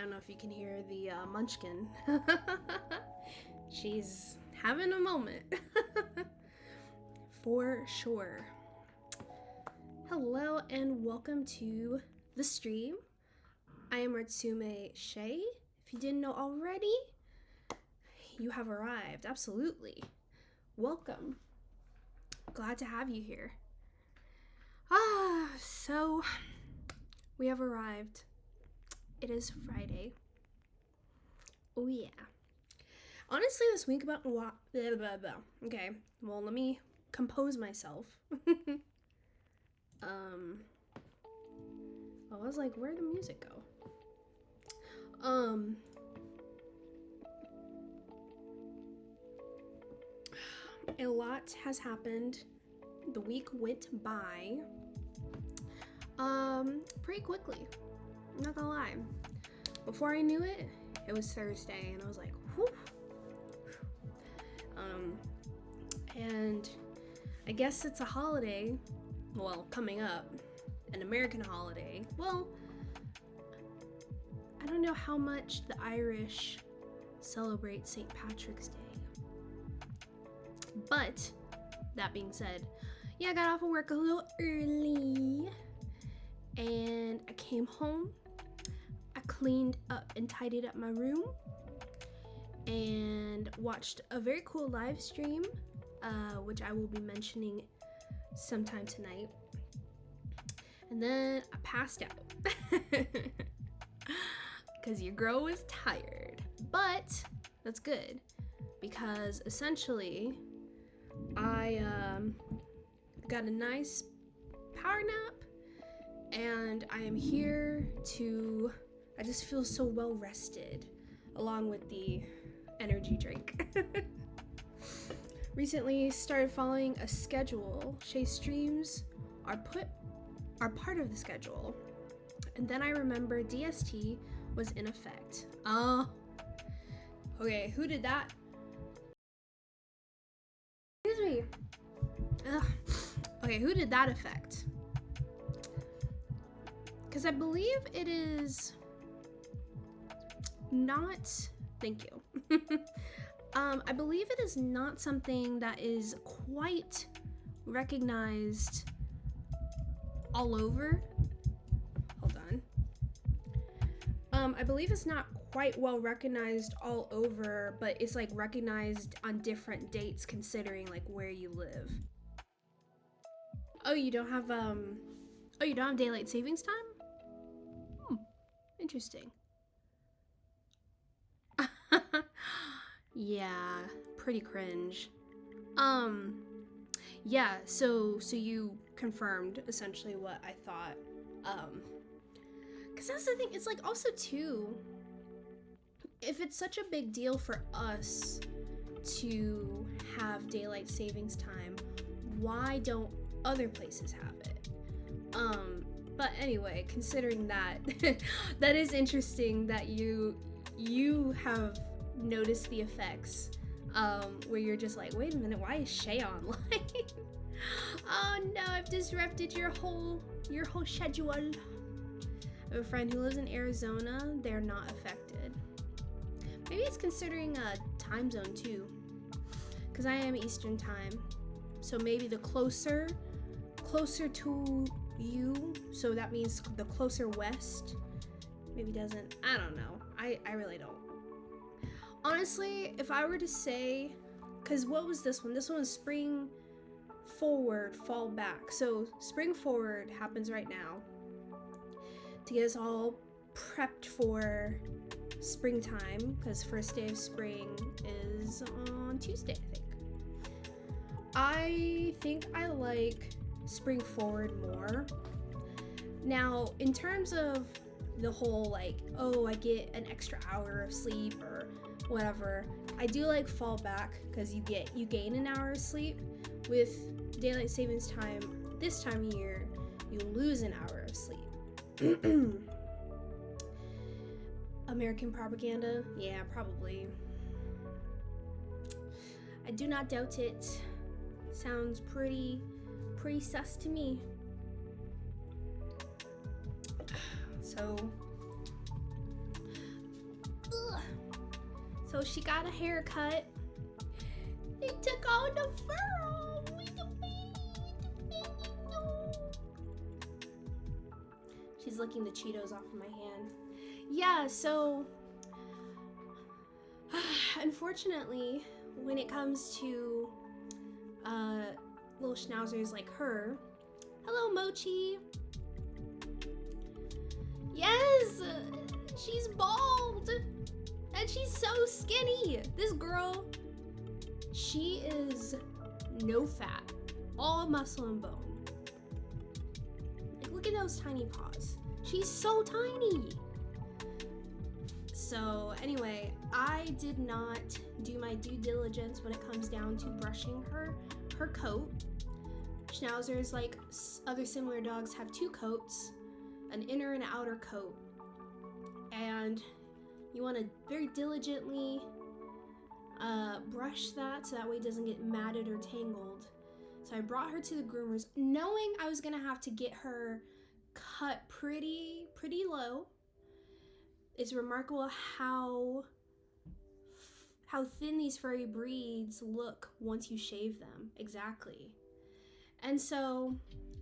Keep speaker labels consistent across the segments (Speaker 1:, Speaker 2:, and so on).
Speaker 1: don't know if you can hear the munchkin. She's having a moment. For sure. Hello and welcome to the stream. I am Artsume Shay. If you didn't know already, you have arrived. Absolutely. Welcome. Glad to have you here. So we have arrived. It is Friday. Oh yeah. Honestly, this week about what? Okay. Well, let me compose myself. I was like, where'd the music go? A lot has happened. The week went by pretty quickly. I'm not gonna lie. Before I knew it, it was Thursday and I was like, whew. And I guess it's a holiday, well, coming up, an American holiday. Well, I don't know how much the Irish celebrate St. Patrick's Day. But that being said, yeah, I got off of work a little early and I came home. I cleaned up and tidied up my room and watched a very cool live stream, which I will be mentioning sometime tonight. And then I passed out because your girl was tired, but that's good because essentially I got a nice power nap and I am here to, I just feel so well rested along with the energy drink. Recently started following a schedule. Shay's streams are part of the schedule. And then I remember DST was in effect. Okay, who did that? Excuse me. Okay, who did that effect? Because I believe it is not, thank you. I believe it is not something that is quite recognized all over. Hold on. I believe it's not quite well recognized all over, but it's like recognized on different dates considering like where you live. Oh, you don't have daylight savings time? Interesting. Yeah, pretty cringe. Yeah, so you confirmed essentially what I thought. Cause that's the thing, it's like also too, if it's such a big deal for us to have daylight savings time, why don't other places have it? But anyway, considering that, that is interesting that you have noticed the effects, where you're just like, wait a minute, why is Shay online? Oh no, I've disrupted your whole schedule. I have a friend who lives in Arizona. They're not affected. Maybe it's considering a time zone too, because I am Eastern time, so maybe the closer to you, so that means the closer west maybe doesn't. I don't know. I really don't. Honestly, if I were to say, because what was this one? This one was spring forward, fall back. So spring forward happens right now to get us all prepped for springtime, because first day of spring is on Tuesday, I think I like spring forward more. Now, in terms of the whole like, oh, I get an extra hour of sleep or whatever, I do like fall back because you gain an hour of sleep. With daylight savings time this time of year, you lose an hour of sleep. American propaganda? Yeah, probably. I do not doubt it. Sounds pretty sus to me. So so she got a haircut. They took all the fur off. She's licking the Cheetos off of my hand. Yeah, so unfortunately, when it comes to little schnauzers like her, hello Mochi. Yes, she's bald and she's so skinny. This girl, she is no fat, all muscle and bone. Like, look at those tiny paws. She's so tiny. So anyway, I did not do my due diligence when it comes down to brushing her coat. Schnauzers, like other similar dogs, have two coats, an inner and outer coat, and you want to very diligently brush that so that way it doesn't get matted or tangled. So I brought her to the groomers knowing I was gonna have to get her cut pretty low. It's remarkable how thin these furry breeds look once you shave them. Exactly. And so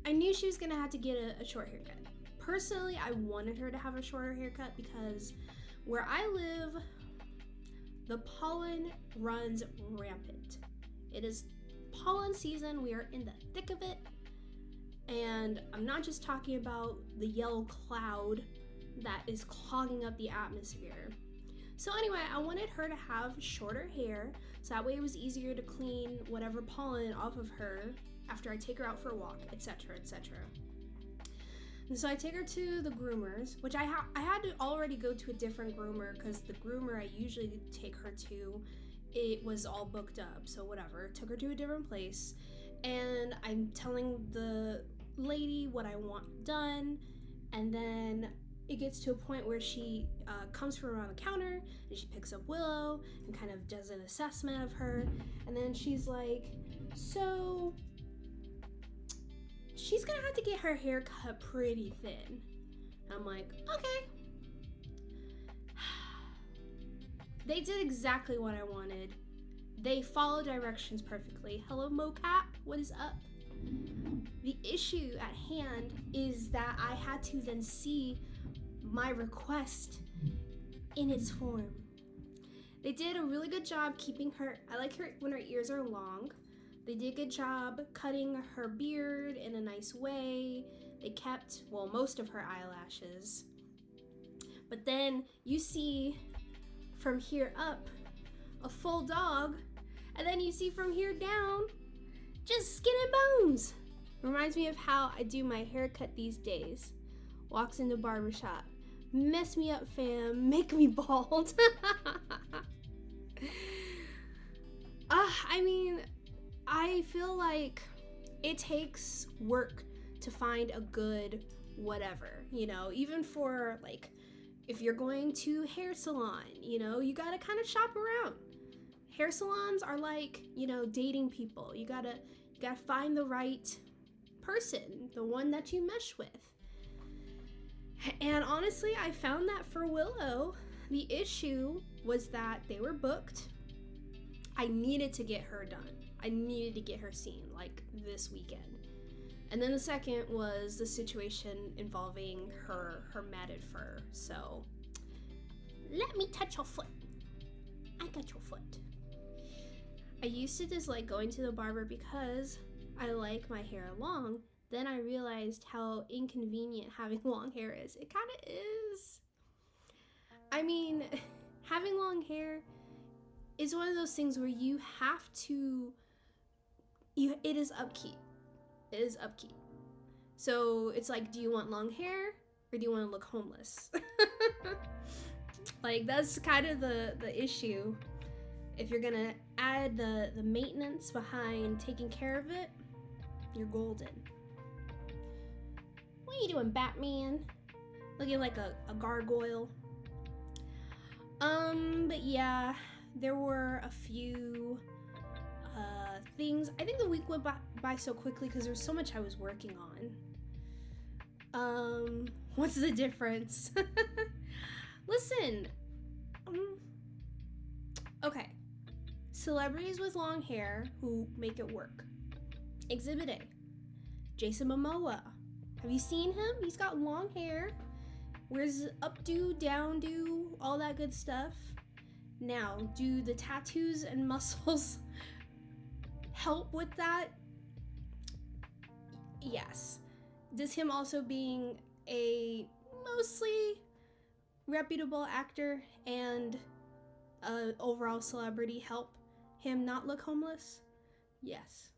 Speaker 1: I knew she was gonna have to get a short haircut. Personally, I wanted her to have a shorter haircut because where I live, the pollen runs rampant. It is pollen season. We are in the thick of it. And I'm not just talking about the yellow cloud that is clogging up the atmosphere. So anyway, I wanted her to have shorter hair so that way it was easier to clean whatever pollen off of her after I take her out for a walk, etc., etc. And so I take her to the groomers, which I had to already go to a different groomer because the groomer I usually take her to, it was all booked up, so whatever. Took her to a different place, and I'm telling the lady what I want done, and then it gets to a point where she comes from around the counter and she picks up Willow and kind of does an assessment of her, and then she's like, so she's gonna have to get her hair cut pretty thin. I'm like, okay. They did exactly what I wanted. They follow directions perfectly. Hello, mocap, what is up? The issue at hand is that I had to then see my request in its form. They did a really good job keeping her, I like her when her ears are long. They did a good job cutting her beard in a nice way. They kept, well, most of her eyelashes. But then you see from here up a full dog, and then you see from here down just skin and bones. Reminds me of how I do my haircut these days. Walks into barbershop. Mess me up, fam. Make me bald. I mean, I feel like it takes work to find a good whatever, you know, even for like, if you're going to hair salon, you know, you gotta kind of shop around. Hair salons are like, you know, dating people. You gotta find the right person, the one that you mesh with. And honestly, I found that for Willow, the issue was that they were booked. I needed to get her done. I needed to get her seen, like, this weekend. And then the second was the situation involving her matted fur. So, let me touch your foot. I got your foot. I used to dislike going to the barber because I like my hair long. Then I realized how inconvenient having long hair is. It kind of is. I mean, having long hair is one of those things where you have to, it is upkeep. It is upkeep. So it's like, do you want long hair or do you want to look homeless? Like, that's kind of the issue. If you're gonna add the maintenance behind taking care of it, you're golden. What are you doing, Batman? Looking like a gargoyle. But yeah, there were a few things. I think the week went by so quickly because there was so much I was working on. What's the difference? Listen, Okay. Celebrities with long hair who make it work. Exhibit A. Jason Momoa. Have you seen him? He's got long hair. Wears updo, downdo, all that good stuff. Now, do the tattoos and muscles help with that? Yes. Does him also being a mostly reputable actor and an overall celebrity help him not look homeless? Yes.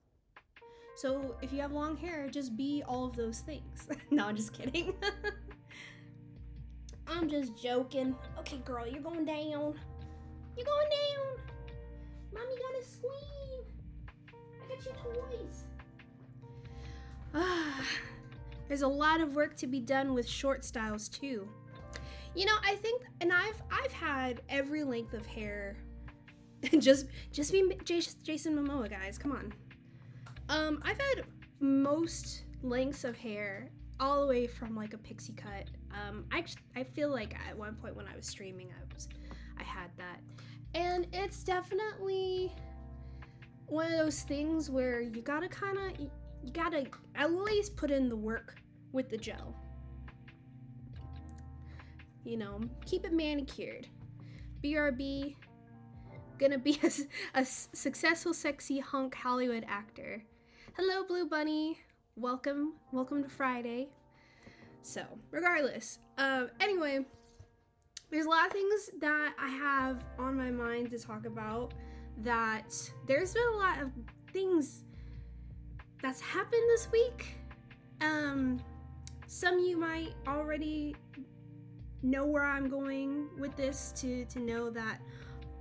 Speaker 1: So if you have long hair, just be all of those things. No, I'm just kidding. I'm just joking. Okay, girl, you're going down. You're going down. Mommy got a scream. I got you toys. There's a lot of work to be done with short styles too. You know, I think, and I've had every length of hair. just be Jason Momoa, guys. Come on. I've had most lengths of hair, all the way from like a pixie cut. I feel like at one point when I was streaming, I had that, and it's definitely one of those things where you gotta at least put in the work with the gel. You know, keep it manicured. BRB, gonna be a successful, sexy hunk Hollywood actor. Hello, Blue Bunny. Welcome to Friday. So, regardless, anyway, there's a lot of things that I have on my mind to talk about. That there's been a lot of things that's happened this week. Some of you might already know where I'm going with this to know that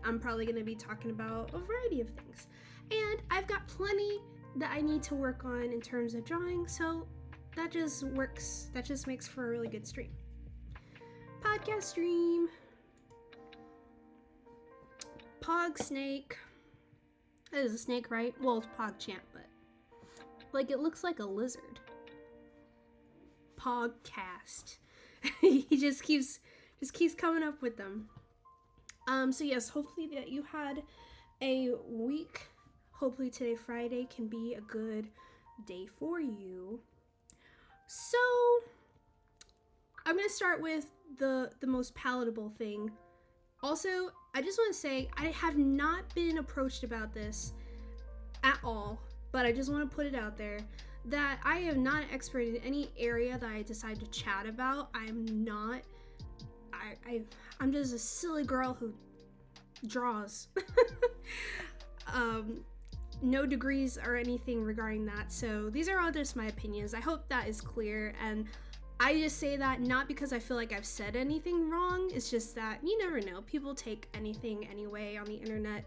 Speaker 1: I'm probably going to be talking about a variety of things. And I've got plenty that I need to work on in terms of drawing, so that just works. That just makes for a really good stream. Podcast stream. Pog Snake. That is a snake, right? Well, it's Pog Champ, but like it looks like a lizard. Podcast. He just keeps coming up with them. So yes, hopefully that you had a week. Hopefully today, Friday, can be a good day for you. So I'm gonna start with the most palatable thing. Also, I just want to say I have not been approached about this at all, but I just want to put it out there that I am not an expert in any area that I decide to chat about. I'm not. I'm just a silly girl who draws. No degrees or anything regarding that, so these are all just my opinions. I hope that is clear, and I just say that not because I feel like I've said anything wrong. It's just that you never know. People take anything anyway on the internet.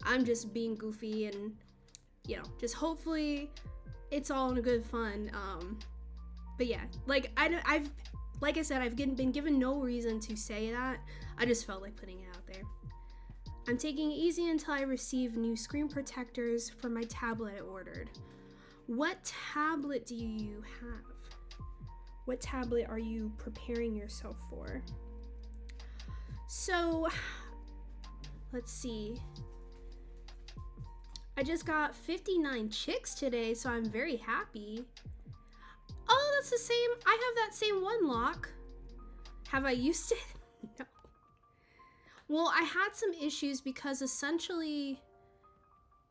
Speaker 1: I'm just being goofy, and you know, just hopefully it's all in a good fun. But yeah, like like I said, I've been given no reason to say that. I just felt like putting it out there. I'm taking it easy until I receive new screen protectors for my tablet I ordered. What tablet do you have? What tablet are you preparing yourself for? So, let's see. I just got 59 chicks today, so I'm very happy. Oh, that's the same. I have that same one lock. Have I used it? No. Well, I had some issues because essentially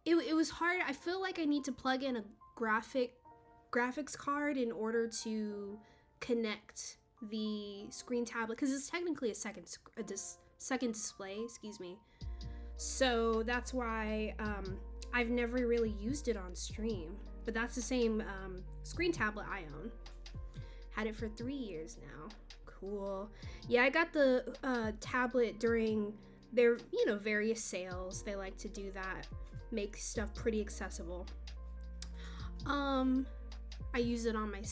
Speaker 1: it was hard. I feel like I need to plug in a graphics card in order to connect the screen tablet, because it's technically a second display, excuse me. So that's why I've never really used it on stream. But that's the same screen tablet I own. Had it for 3 years now. Cool. Yeah, I got the tablet during their, various sales. They like to do that, make stuff pretty accessible. I use it on my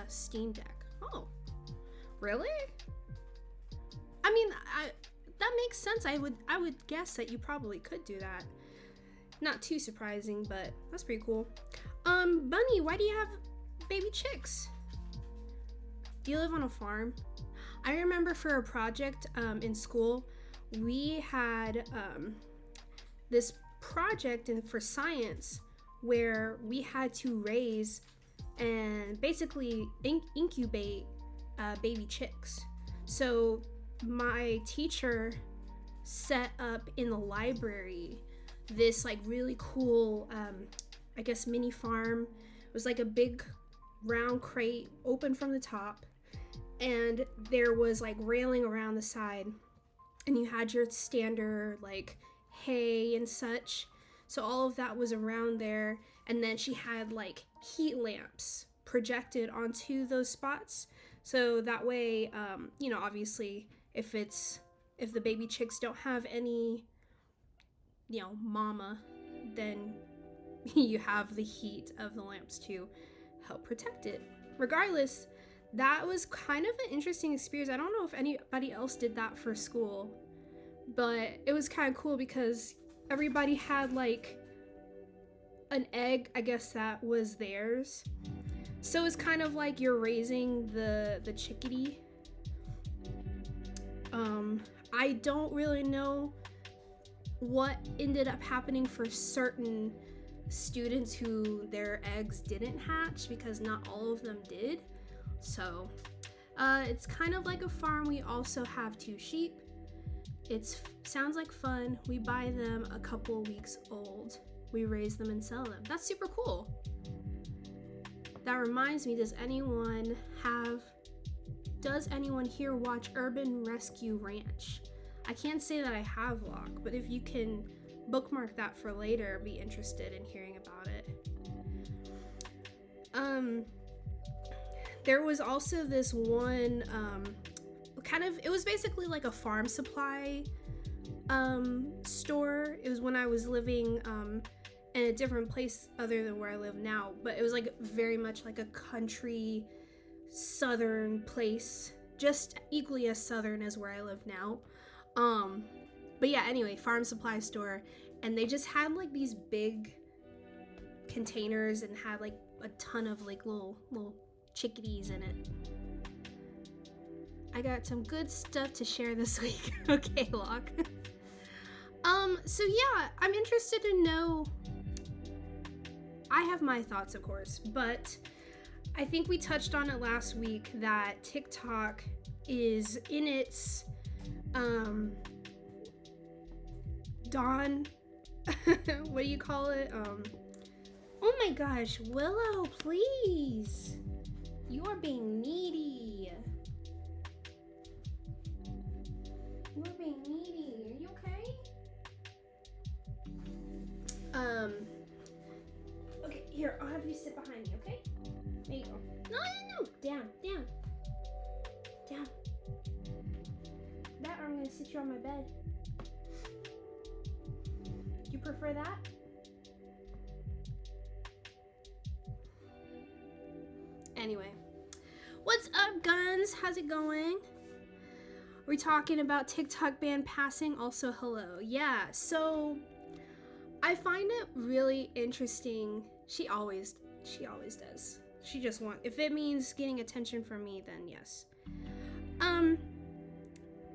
Speaker 1: Steam Deck. Oh, really? I mean, that makes sense. I would guess that you probably could do that. Not too surprising, but that's pretty cool. Bunny, why do you have baby chicks? Do you live on a farm? I remember for a project in school, we had this project for science where we had to raise and basically incubate baby chicks. So my teacher set up in the library this like really cool I guess mini farm. It was like a big round crate open from the top, and there was like railing around the side, and you had your standard like hay and such. So all of that was around there, and then she had like heat lamps projected onto those spots, so that way you know, obviously if the baby chicks don't have any, you know, mama, then you have the heat of the lamps to help protect it. Regardless, that was kind of an interesting experience. I don't know if anybody else did that for school, but it was kind of cool because everybody had like an egg, I guess, that was theirs. So it's kind of like you're raising the chickadee. I don't really know what ended up happening for certain students who their eggs didn't hatch, because not all of them did. So it's kind of like a farm. We also have 2 sheep. It sounds like fun. We buy them a couple weeks old. We raise them and sell them. That's super cool. That reminds me, does anyone here watch Urban Rescue Ranch? I can't say that I have, Locke, but if you can bookmark that for later, I'd be interested in hearing about it. There was also this one it was basically like a farm supply store. It was when I was living in a different place other than where I live now, but it was like very much like a country southern place, just equally as southern as where I live now. But yeah, anyway, farm supply store, and they just had like these big containers and had like a ton of like little chickadees in it. I got some good stuff to share this week. Okay, Locke. So yeah, I'm interested to know. I have my thoughts, of course, but I think we touched on it last week that TikTok is in its dawn. What do you call it? Oh my gosh, Willow, please. You are being needy. You are being needy. Are you okay? Okay, here, I'll have you sit behind me, okay? There you go. No. Down. That, or I'm gonna sit you on my bed. Do you prefer that? Anyway, what's up, guns? How's it going? We're talking about TikTok ban passing. Also, hello. Yeah, so I find it really interesting. She always does. She just if it means getting attention from me, then yes.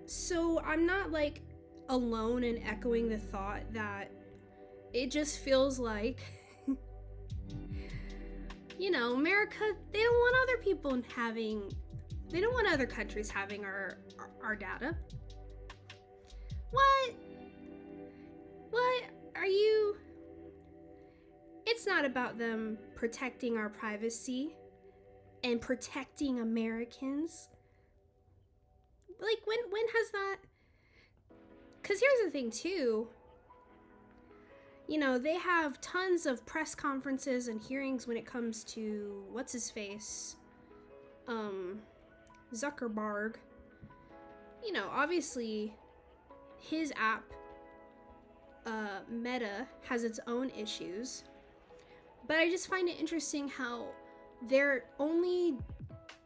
Speaker 1: So I'm not like alone in echoing the thought that it just feels like you know, America, they don't want other countries having our data. What are you? It's not about them protecting our privacy and protecting Americans. Like, when has that? Because here's the thing too. You know, they have tons of press conferences and hearings when it comes to what's his face, Zuckerberg. You know, obviously his app, Meta, has its own issues, but I just find it interesting how they're only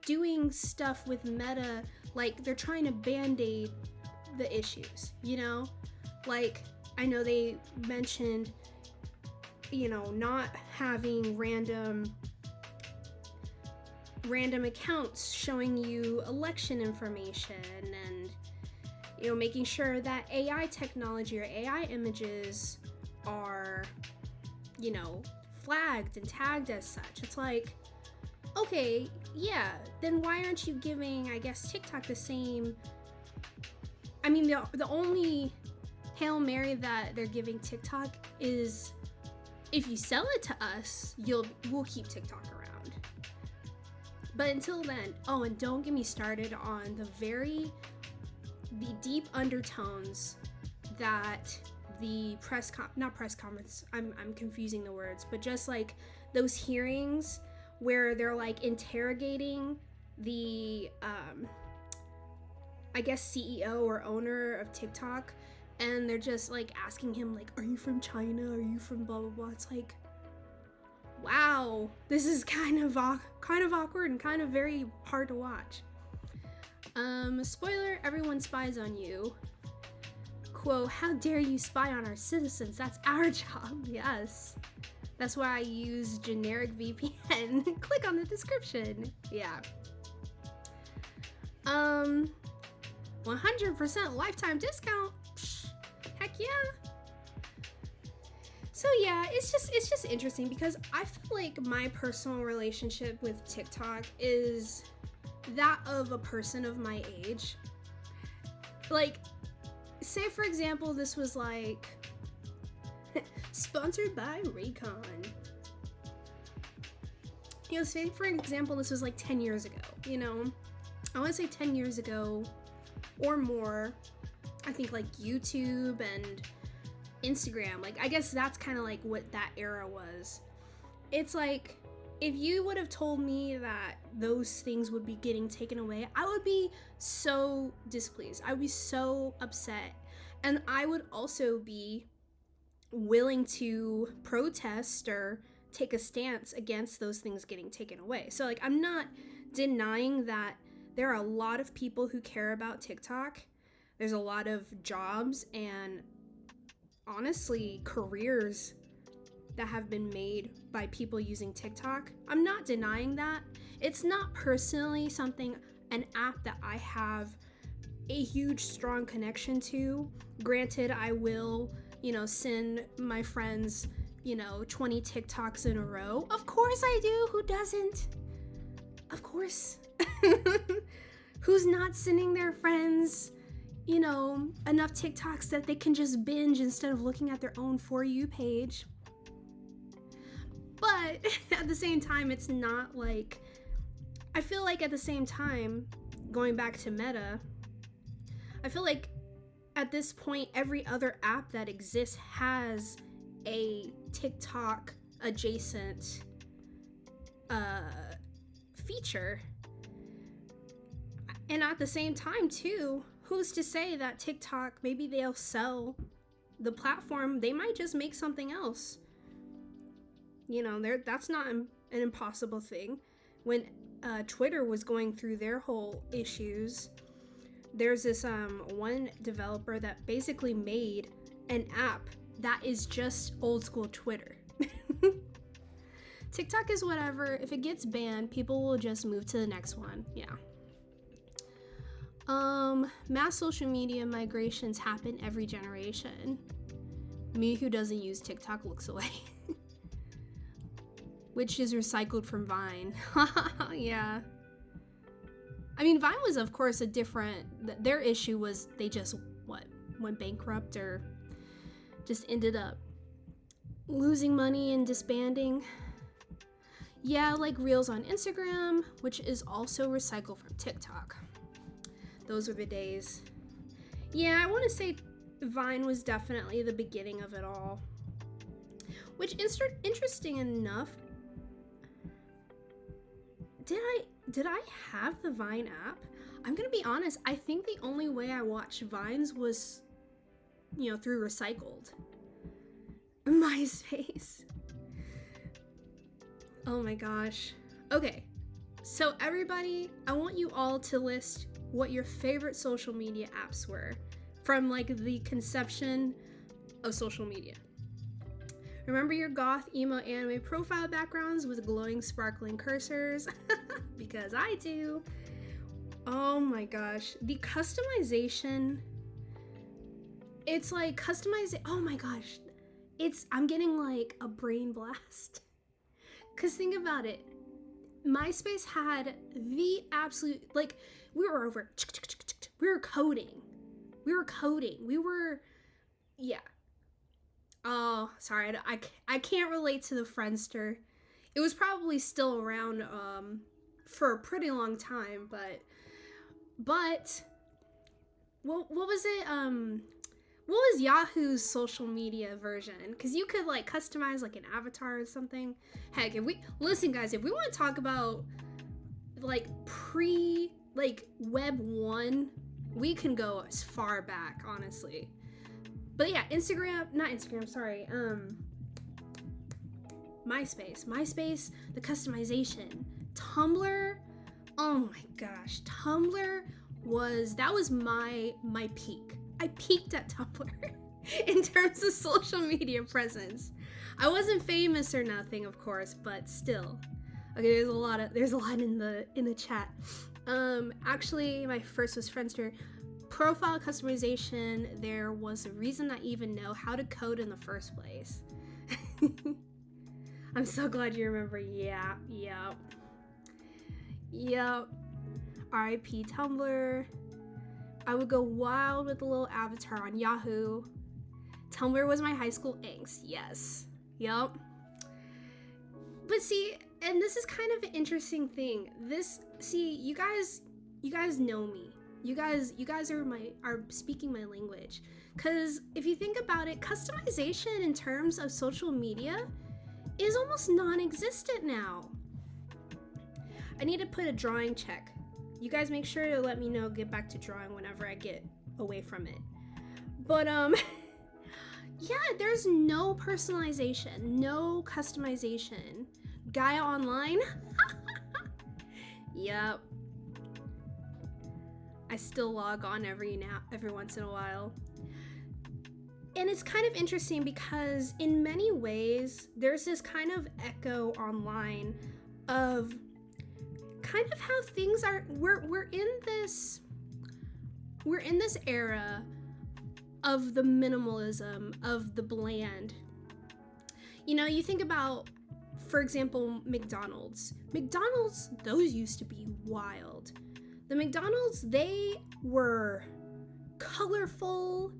Speaker 1: doing stuff with Meta, like they're trying to band-aid the issues, you know? Like, I know they mentioned, you know, not having random accounts showing you election information, and, you know, making sure that AI technology or AI images are, you know, flagged and tagged as such. It's like, okay, yeah, then why aren't you giving, I guess, TikTok the same? I mean, the only Hail Mary that they're giving TikTok is, if you sell it to us, we'll keep TikTok around. But until then, oh, and don't get me started on the deep undertones that the not press conference, I'm confusing the words, but just like those hearings where they're like interrogating the I guess CEO or owner of TikTok, and they're just like asking him like, are you from China, are you from blah blah blah. It's like, wow, this is kind of awkward and kind of very hard to watch. Spoiler, everyone spies on you. Quote, how dare you spy on our citizens? That's our job. Yes. That's why I use generic VPN. Click on the description. Yeah. 100% lifetime discount. Psh, heck yeah. So yeah, it's just interesting because I feel like my personal relationship with TikTok is that of a person of my age. Like, say for example, this was like sponsored by Raycon. You know, say for example, this was like 10 years ago, you know? I want to say 10 years ago or more. I think like YouTube and Instagram, like I guess that's kind of like what that era was. It's like, if you would have told me that those things would be getting taken away, I would be so displeased. I would be so upset. And I would also be willing to protest or take a stance against those things getting taken away. So like, I'm not denying that there are a lot of people who care about TikTok. There's a lot of jobs and honestly careers that have been made by people using TikTok. I'm not denying that. It's not personally an app that I have a huge strong connection to. Granted, I will, you know, send my friends, you know, 20 TikToks in a row. Of course I do. Who doesn't? Of course. Who's not sending their friends, you know, enough TikToks that they can just binge instead of looking at their own For You page? But at the same time, it's not like, I feel like at the same time, going back to Meta, I feel like at this point, every other app that exists has a TikTok adjacent feature. And at the same time too, who's to say that TikTok, maybe they'll sell the platform, they might just make something else. You know, that's not an impossible thing. When Twitter was going through their whole issues, there's this one developer that basically made an app that is just old school Twitter. TikTok is whatever. If it gets banned, people will just move to the next one. Yeah. Mass social media migrations happen every generation. Me who doesn't use TikTok looks away. Which is recycled from Vine. Yeah. I mean, Vine was, of course, their issue was they just, went bankrupt or just ended up losing money and disbanding. Yeah, like Reels on Instagram, which is also recycled from TikTok. Those were the days. Yeah, I want to say Vine was definitely the beginning of it all. Which, interesting enough, did I have the Vine app? I'm gonna be honest, I think the only way I watched Vines was, you know, through Recycled. MySpace. Oh my gosh. Okay, so everybody, I want you all to list what your favorite social media apps were from like the conception of social media. Remember your goth, emo, anime profile backgrounds with glowing, sparkling cursors? Because I do. Oh my gosh. The customization. It's like customizing. Oh my gosh. I'm getting like a brain blast. Cause think about it. MySpace had the absolute, like, we were over, we were coding. Yeah. Oh, sorry, I can't relate to the Friendster. It was probably still around for a pretty long time, but what was it? What was Yahoo's social media version? Because you could like customize like an avatar or something. Heck, if we want to talk about like Web 1, we can go as far back, honestly. But yeah, MySpace, the customization. Tumblr, oh my gosh, Tumblr was my peak. I peaked at Tumblr in terms of social media presence. I wasn't famous or nothing, of course, but still. Okay, there's a lot in the chat. Actually, my first was Friendster. Profile customization, there was a reason I even know how to code in the first place. I'm so glad you remember. Yep. RIP Tumblr. I would go wild with the little avatar on Yahoo. Tumblr was my high school angst. Yes. Yep. But see, and this is kind of an interesting thing. You guys know me. You guys are speaking my language. Cause if you think about it, customization in terms of social media is almost non-existent now. I need to put a drawing check. You guys make sure to let me know, get back to drawing whenever I get away from it. But yeah, there's no personalization, no customization. Gaia Online? Yep. I still log on every once in a while. And it's kind of interesting because in many ways, there's this kind of echo online of kind of how things are. We're in this era of the minimalism, of the bland. You know, you think about, for example, McDonald's, those used to be wild. The McDonald's, they were colorful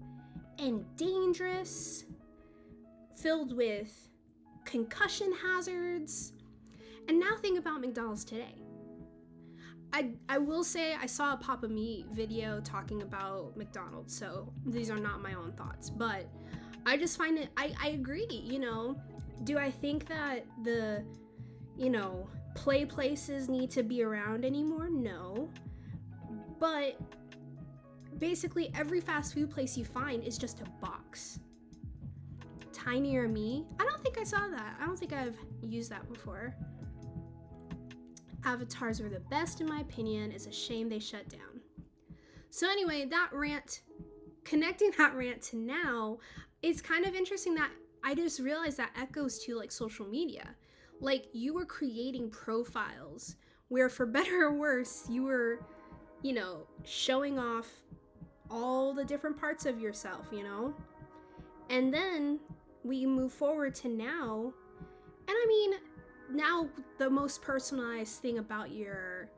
Speaker 1: and dangerous, filled with concussion hazards. And now think about McDonald's today. I will say I saw a Papa Me video talking about McDonald's, so these are not my own thoughts, but I just find it, I agree, you know. Do I think that the, play places need to be around anymore? No. But basically every fast food place you find is just a box. Tinier Me? I don't think I saw that. I don't think I've used that before. Avatars were the best in my opinion. It's a shame they shut down. So anyway, that rant, connecting that rant to now, it's kind of interesting that I just realized that echoes to like social media. Like you were creating profiles where for better or worse, you were, showing off all the different parts of yourself, And then we move forward to now. And I mean, now the most personalized thing about your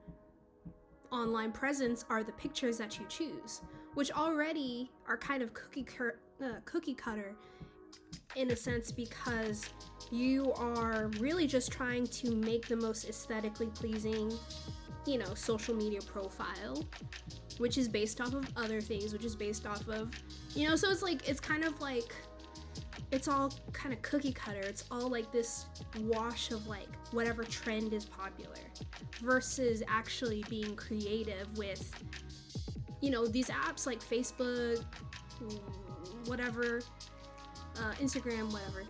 Speaker 1: online presence are the pictures that you choose, which already are kind of cookie cutter in a sense, because you are really just trying to make the most aesthetically pleasing, social media profile, which is based off of other things, which is based off of, so it's kind of like, it's all kind of cookie cutter. It's all like this wash of like whatever trend is popular versus actually being creative with, these apps like Facebook, whatever, Instagram, whatever.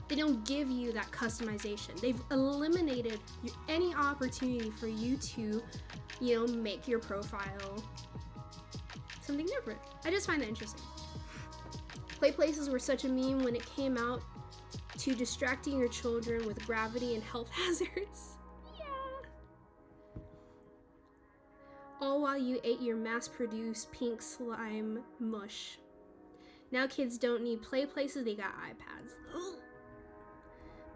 Speaker 1: They don't give you that customization. They've eliminated any opportunity for you to, make your profile something different. I just find that interesting. Play places were such a meme when it came out to distracting your children with gravity and health hazards. Yeah. All while you ate your mass-produced pink slime mush. Now kids don't need play places, they got iPads. Ugh.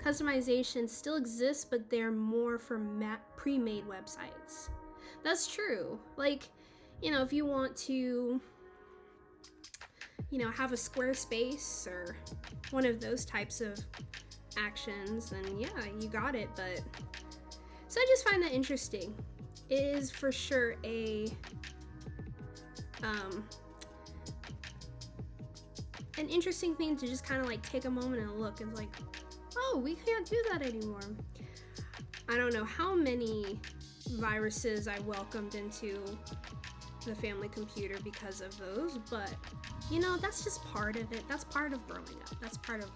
Speaker 1: Customization still exists, but they're more for pre-made websites. That's true. Like, you know, if you want to, you know, have a Squarespace or one of those types of actions, then yeah, you got it. But so I just find that interesting. It is for sure an interesting thing to just kind of like take a moment and look and like, oh, we can't do that anymore. I don't know how many viruses I welcomed into the family computer because of those, but you know, that's just part of it. That's part of growing up. That's part of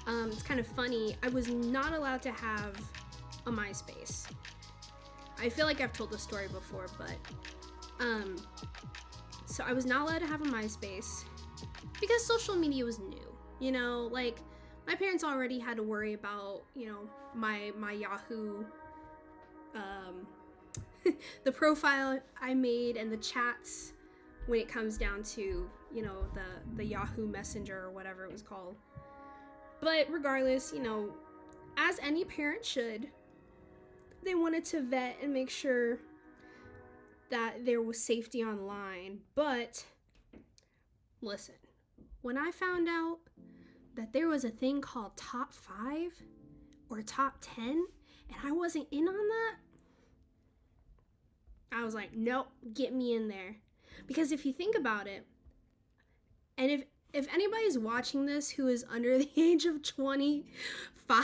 Speaker 1: learning. It's kind of funny. I was not allowed to have a MySpace. I feel like I've told the story before, but so I was not allowed to have a MySpace because social media was new. You know, like my parents already had to worry about, you know, my Yahoo, the profile I made and the chats when it comes down to, you know, the Yahoo Messenger or whatever it was called. But regardless, you know, as any parent should, they wanted to vet and make sure that there was safety online. But listen, when I found out that there was a thing called top 5 or top 10 and I wasn't in on that, I was like, nope, get me in there. Because if you think about it, and if anybody's watching this who is under the age of 25,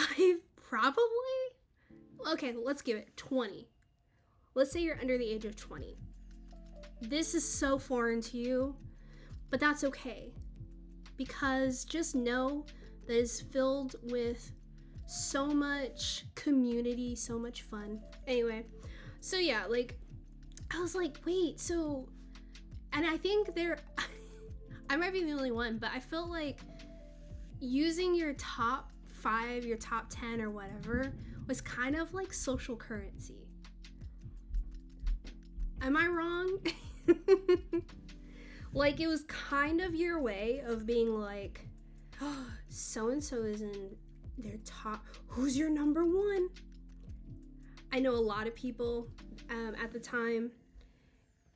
Speaker 1: probably, okay, let's give it 20. Let's say you're under the age of 20. This is so foreign to you, but that's okay. Because just know that it's filled with so much community, so much fun. Anyway, so yeah, like, I was like, wait, so, and I think I might be the only one, but I felt like using your top 5, your top 10 or whatever was kind of like social currency. Am I wrong? Like, it was kind of your way of being like, oh, so-and-so is in their top, who's your number 1? I know a lot of people at the time,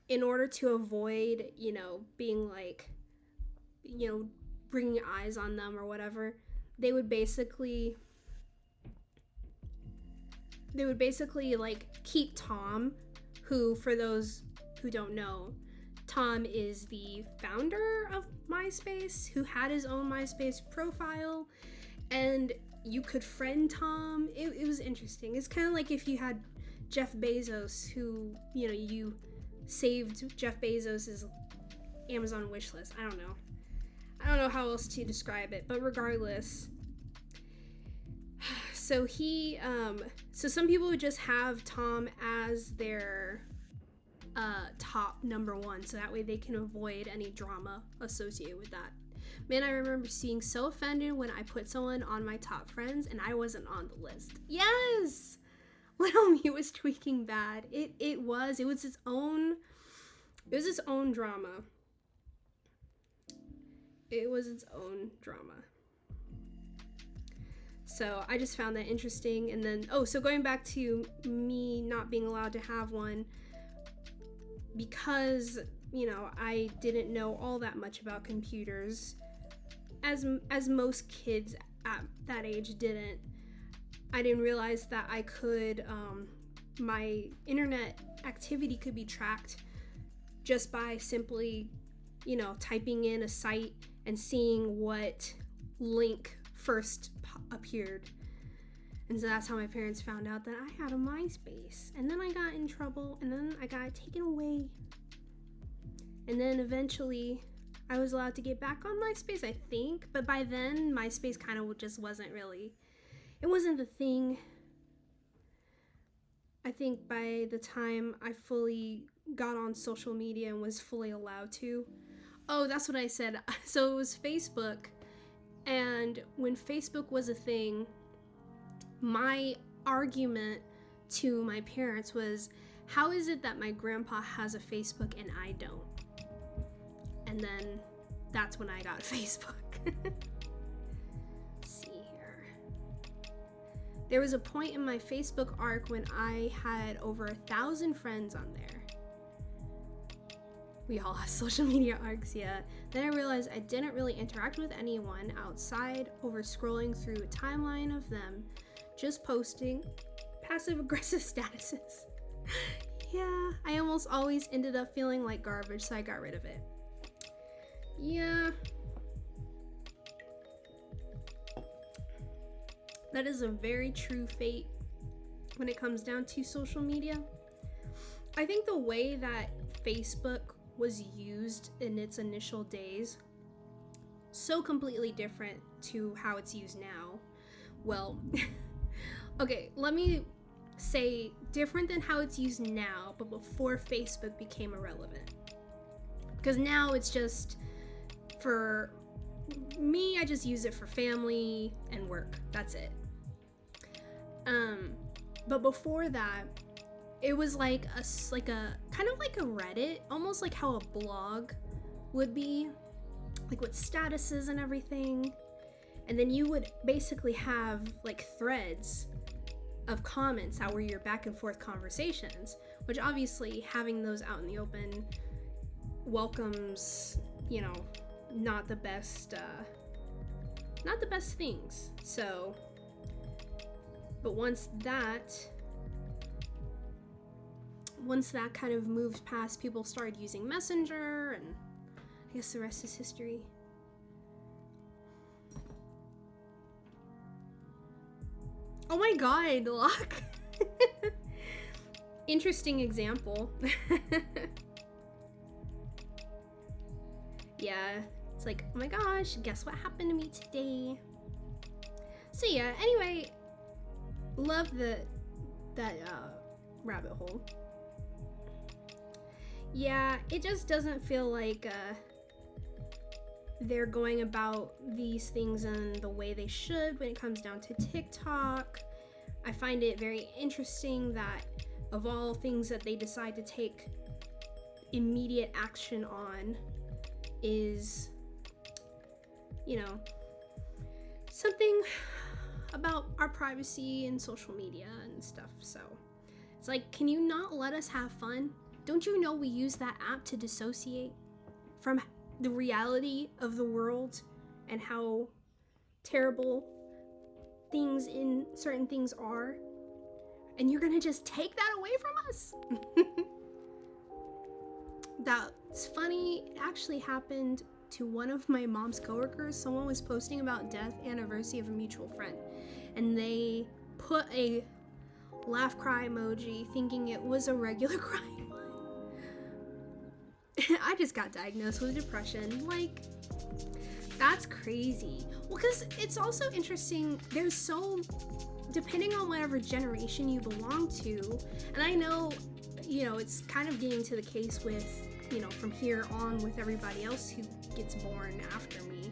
Speaker 1: in order to avoid, you know, being like, you know, bringing eyes on them or whatever, they would basically like keep Tom, who, for those who don't know, Tom is the founder of MySpace, who had his own MySpace profile, and you could friend Tom. It was interesting. It's kind of like if you had Jeff Bezos, who, you know, you saved Jeff Bezos's Amazon wish list. I don't know how else to describe it, but regardless, so so some people would just have Tom as their top number 1, so that way they can avoid any drama associated with that. Man, I remember being so offended when I put someone on my top friends and I wasn't on the list. Yes! Little me was tweaking bad. It was its own drama. It was its own drama. So I just found that interesting. And then, so going back to me not being allowed to have one, because, you know, I didn't know all that much about computers, as most kids at that age didn't. I didn't realize that I could, my internet activity could be tracked just by simply, you know, typing in a site and seeing what link first appeared. And so that's how my parents found out that I had a MySpace. And then I got in trouble, and then I got taken away. And then eventually I was allowed to get back on MySpace, I think. But by then, MySpace kind of just wasn't really, it wasn't the thing. I think by the time I fully got on social media and was fully allowed to. Oh, that's what I said. So it was Facebook. And when Facebook was a thing, my argument to my parents was, how is it that my grandpa has a Facebook and I don't? and then that's when I got Facebook. Let's see here. There was a point in my Facebook arc when I had over 1,000 friends on there. We all have social media arcs, yeah. Then I realized I didn't really interact with anyone outside over scrolling through a timeline of them just posting passive-aggressive statuses. Yeah, I almost always ended up feeling like garbage, so I got rid of it. Yeah. That is a very true fate when it comes down to social media. I think the way that Facebook was used in its initial days, so completely different to how it's used now. Well, okay, let me say different than how it's used now, but before Facebook became irrelevant. Because now it's just, for me, I just use it for family and work. That's it. But before that, it was like a kind of like a Reddit, almost like how a blog would be, like with statuses and everything. And then you would basically have like threads of comments that were your back and forth conversations, which obviously having those out in the open welcomes, you know, not the best things. So, but once that kind of moved past, people started using Messenger, and I guess the rest is history. Oh my god, Lark. Interesting example. Yeah, it's like, oh my gosh, guess what happened to me today? So yeah, anyway, love that rabbit hole. Yeah, it just doesn't feel like they're going about these things in the way they should when it comes down to TikTok. I find it very interesting that of all things that they decide to take immediate action on is, you know, something about our privacy and social media and stuff. So it's like, can you not let us have fun? Don't you know we use that app to dissociate from the reality of the world and how terrible things in certain things are? And you're gonna just take that away from us? That's funny. It actually happened to one of my mom's coworkers. Someone was posting about death anniversary of a mutual friend, and they put a laugh cry emoji thinking it was a regular crying one. I just got diagnosed with depression. Like, that's crazy. Well, because it's also interesting, there's so, depending on whatever generation you belong to, and I know, you know, it's kind of getting to the case with, you know, from here on with everybody else who gets born after me.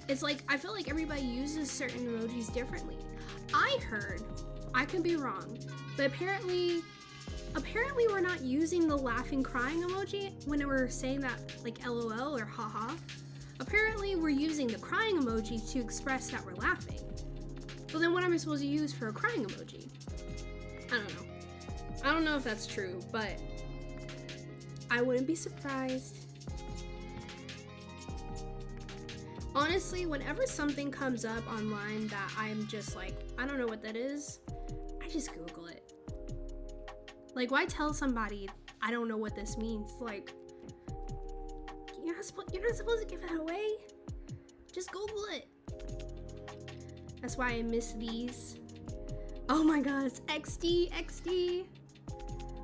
Speaker 1: It's like, I feel like everybody uses certain emojis differently. I heard, I could be wrong, but apparently we're not using the laughing crying emoji when we're saying that, like LOL or haha. Apparently we're using the crying emoji to express that we're laughing. Well, then what am I supposed to use for a crying emoji? I don't know. I don't know if that's true, but I wouldn't be surprised. Honestly, whenever something comes up online that I'm just like, I don't know what that is, I just Google it. Like, why tell somebody I don't know what this means? Like, you're not supposed to give that away. Just Google it. That's why I miss these. Oh my god, it's XD.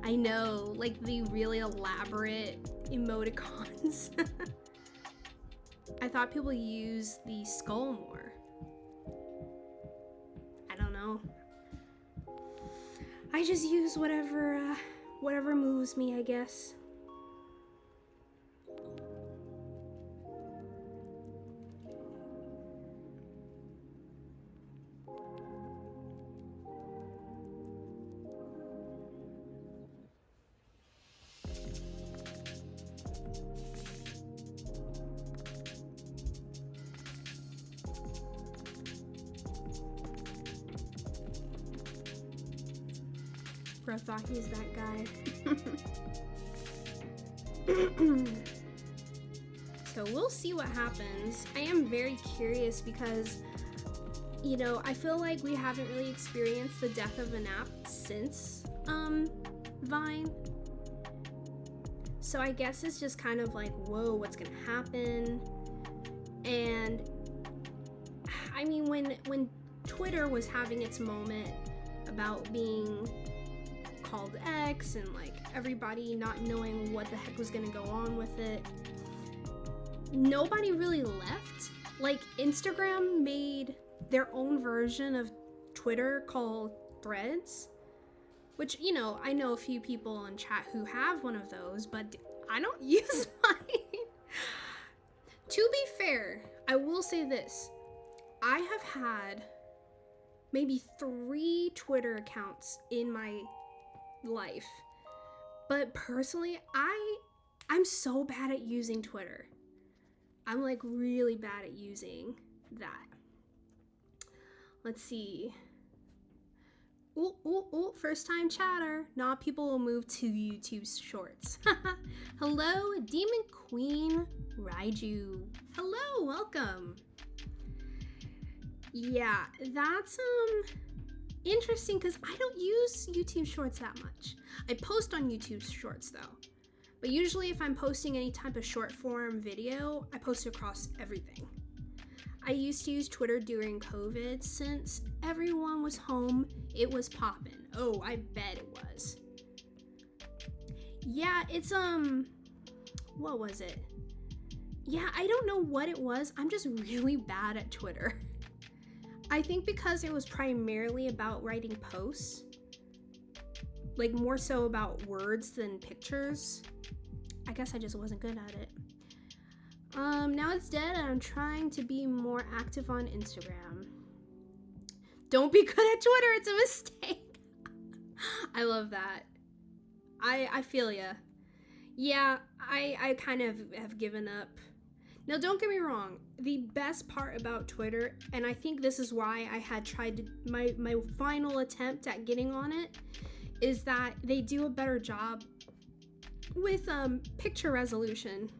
Speaker 1: I know, like the really elaborate emoticons. I thought people use the skull more. I don't know. I just use whatever moves me, I guess. Bro thought he was that guy. So we'll see what happens. I am very curious because, you know, I feel like we haven't really experienced the death of an app since Vine. So I guess it's just kind of like, whoa, what's gonna happen? And I mean, when Twitter was having its moment about being called X and like everybody not knowing what the heck was gonna go on with it, nobody really left. Like, Instagram made their own version of Twitter called Threads, which, you know, I know a few people in chat who have one of those, but I don't use mine. To be fair, I will say this. I have had maybe 3 Twitter accounts in my life, but personally, I'm so bad at using Twitter. I'm like really bad at using that. Let's see. Ooh, first time chatter. Nah, people will move to YouTube Shorts. Hello, Demon Queen Raiju. Hello, welcome. Yeah, that's interesting because I don't use YouTube Shorts that much. I post on YouTube Shorts though. But usually if I'm posting any type of short form video, I post across everything. I used to use Twitter during COVID since everyone was home. It was poppin'. Oh, I bet it was. Yeah, it's what was it? Yeah, I don't know what it was. I'm just really bad at Twitter. I think because it was primarily about writing posts, like more so about words than pictures. I guess I just wasn't good at it. Now it's dead and I'm trying to be more active on Instagram. Don't be good at Twitter, it's a mistake. I love that. I feel ya. Yeah, I kind of have given up. Now don't get me wrong, the best part about Twitter, and I think this is why I had tried to, my final attempt at getting on it, is that they do a better job with picture resolution.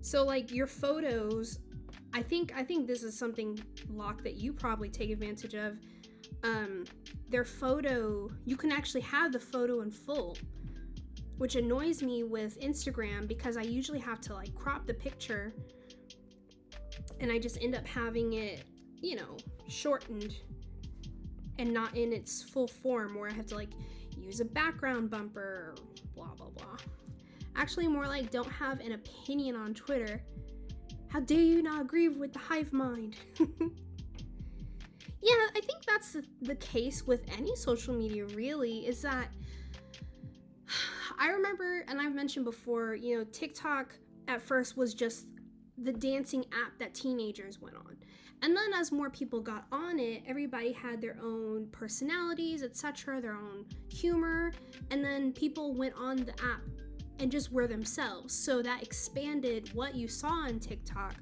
Speaker 1: So like your photos, I think this is something, Locke, that you probably take advantage of. Their photo, you can actually have the photo in full, which annoys me with Instagram because I usually have to like crop the picture and I just end up having it, you know, shortened and not in its full form, where I have to like use a background bumper, blah blah blah. Actually, more like, don't have an opinion on Twitter. How dare you not agree with the hive mind? Yeah, I think that's the case with any social media, really, is that I remember, and I've mentioned before, you know, TikTok at first was just the dancing app that teenagers went on. And then as more people got on it, everybody had their own personalities, etc., their own humor, and then people went on the app and just were themselves. So that expanded what you saw on TikTok,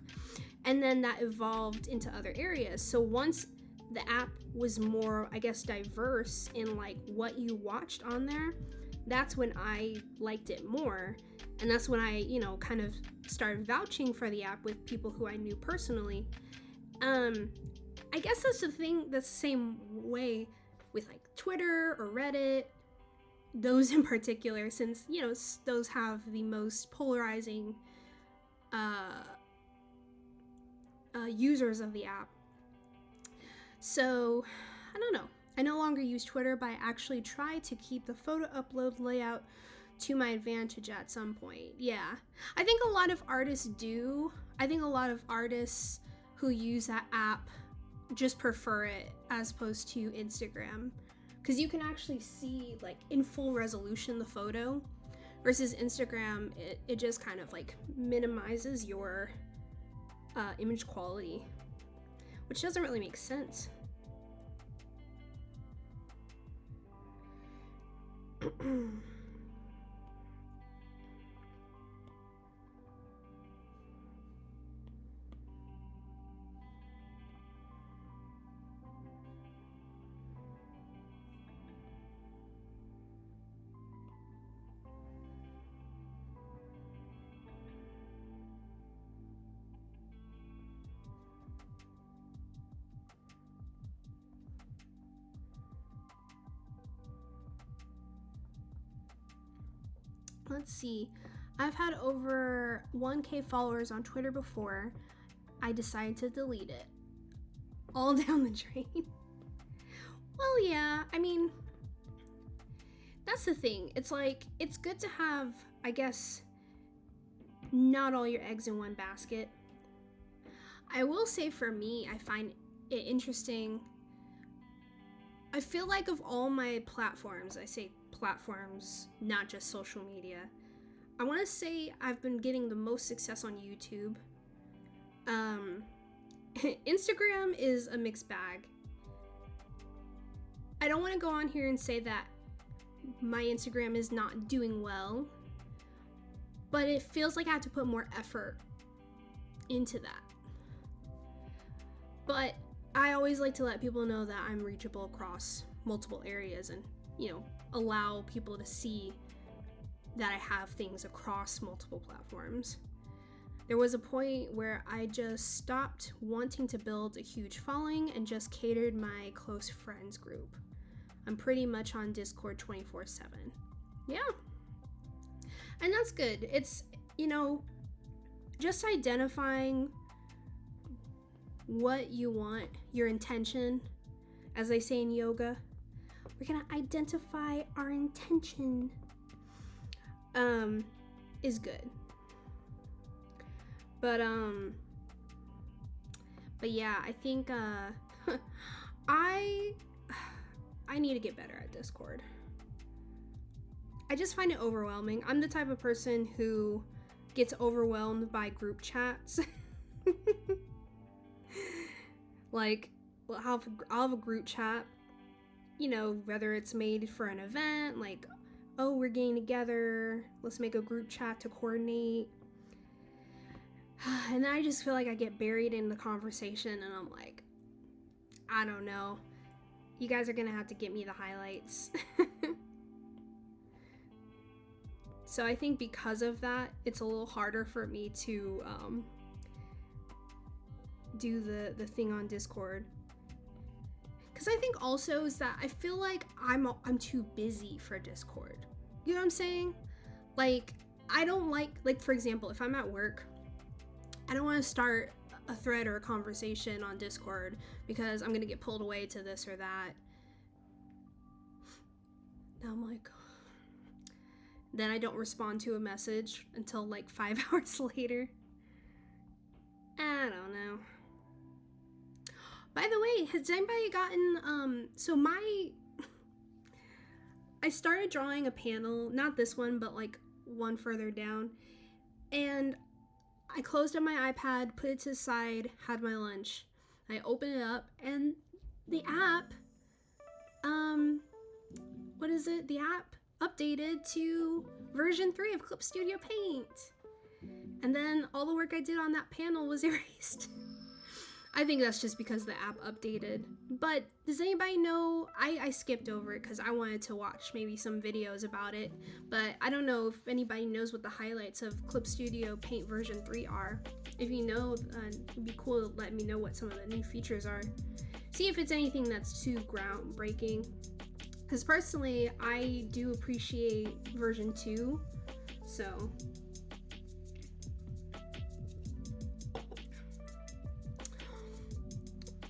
Speaker 1: and then that evolved into other areas. So once the app was more, I guess, diverse in like what you watched on there, that's when I liked it more. And that's when I, you know, kind of started vouching for the app with people who I knew personally. I guess that's the thing, that's the same way with like Twitter or Reddit, those in particular, since, you know, those have the most polarizing users of the app. So, I don't know. I no longer use Twitter, but I actually try to keep the photo upload layout to my advantage at some point. Yeah. I think a lot of artists do. I think a lot of artists who use that app just prefer it as opposed to Instagram, because you can actually see like in full resolution the photo, versus Instagram, it just kind of like minimizes your image quality, which doesn't really make sense. let's see. I've had over 1K followers on Twitter before. I decided to delete it. All down the drain. Well, yeah, I mean, that's the thing. It's like, it's good to have, I guess, not all your eggs in one basket. I will say for me, I find it interesting. I feel like of all my platforms, I say platforms, not just social media, I want to say I've been getting the most success on YouTube. Instagram is a mixed bag. I don't want to go on here and say that my Instagram is not doing well, but it feels like I have to put more effort into that. But I always like to let people know that I'm reachable across multiple areas and, you know, allow people to see that I have things across multiple platforms. There was a point where I just stopped wanting to build a huge following and just catered my close friends group. I'm pretty much on Discord 24/7. Yeah. And that's good. It's, you know, just identifying what you want, your intention. As they say in yoga, we're gonna identify our intention. Is good. But yeah, I think I need to get better at Discord. I just find it overwhelming. I'm the type of person who gets overwhelmed by group chats. Like, I'll have a group chat, you know, whether it's made for an event, like, oh, we're getting together, let's make a group chat to coordinate. And then I just feel like I get buried in the conversation and I'm like, I don't know. You guys are gonna have to get me the highlights. So I think because of that, it's a little harder for me to do the thing on Discord. Because I think also is that I feel like I'm too busy for Discord. You know what I'm saying? Like, I don't like for example, if I'm at work, I don't want to start a thread or a conversation on Discord because I'm gonna get pulled away to this or that. Now I'm like, then I don't respond to a message until like 5 hours later. I don't know. By the way, has anybody gotten, I started drawing a panel, not this one, but like one further down, and I closed up my iPad, put it to the side, had my lunch. I opened it up, and the app, the app updated to version 3 of Clip Studio Paint. And then all the work I did on that panel was erased. I think that's just because the app updated. But does anybody know? I skipped over it because I wanted to watch maybe some videos about it. But I don't know if anybody knows what the highlights of Clip Studio Paint version 3 are. If you know, it'd be cool to let me know what some of the new features are. See if it's anything that's too groundbreaking. Because personally, I do appreciate version 2. So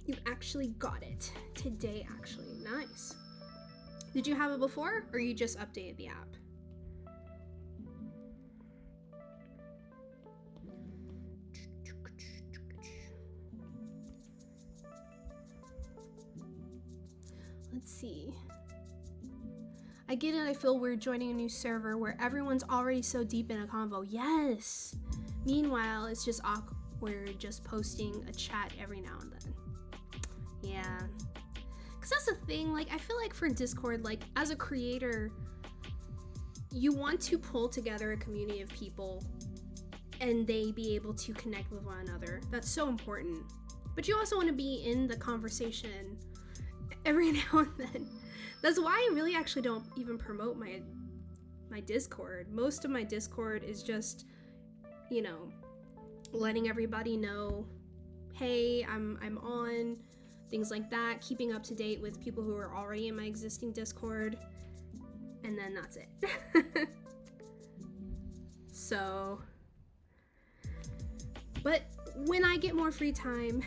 Speaker 1: you actually got it today, actually. Nice. Did you have it before, or you just updated the app? Let's see. I get it, I feel weird joining a new server where everyone's already so deep in a convo. Yes! Meanwhile, it's just awkward just posting a chat every now and then. Yeah. Because that's the thing, like, I feel like for Discord, like, as a creator, you want to pull together a community of people and they be able to connect with one another. That's so important. But you also want to be in the conversation every now and then. That's why I really actually don't even promote my Discord. Most of my Discord is just, you know, letting everybody know, hey, I'm on, things like that, keeping up to date with people who are already in my existing Discord, and then that's it. So, but when I get more free time,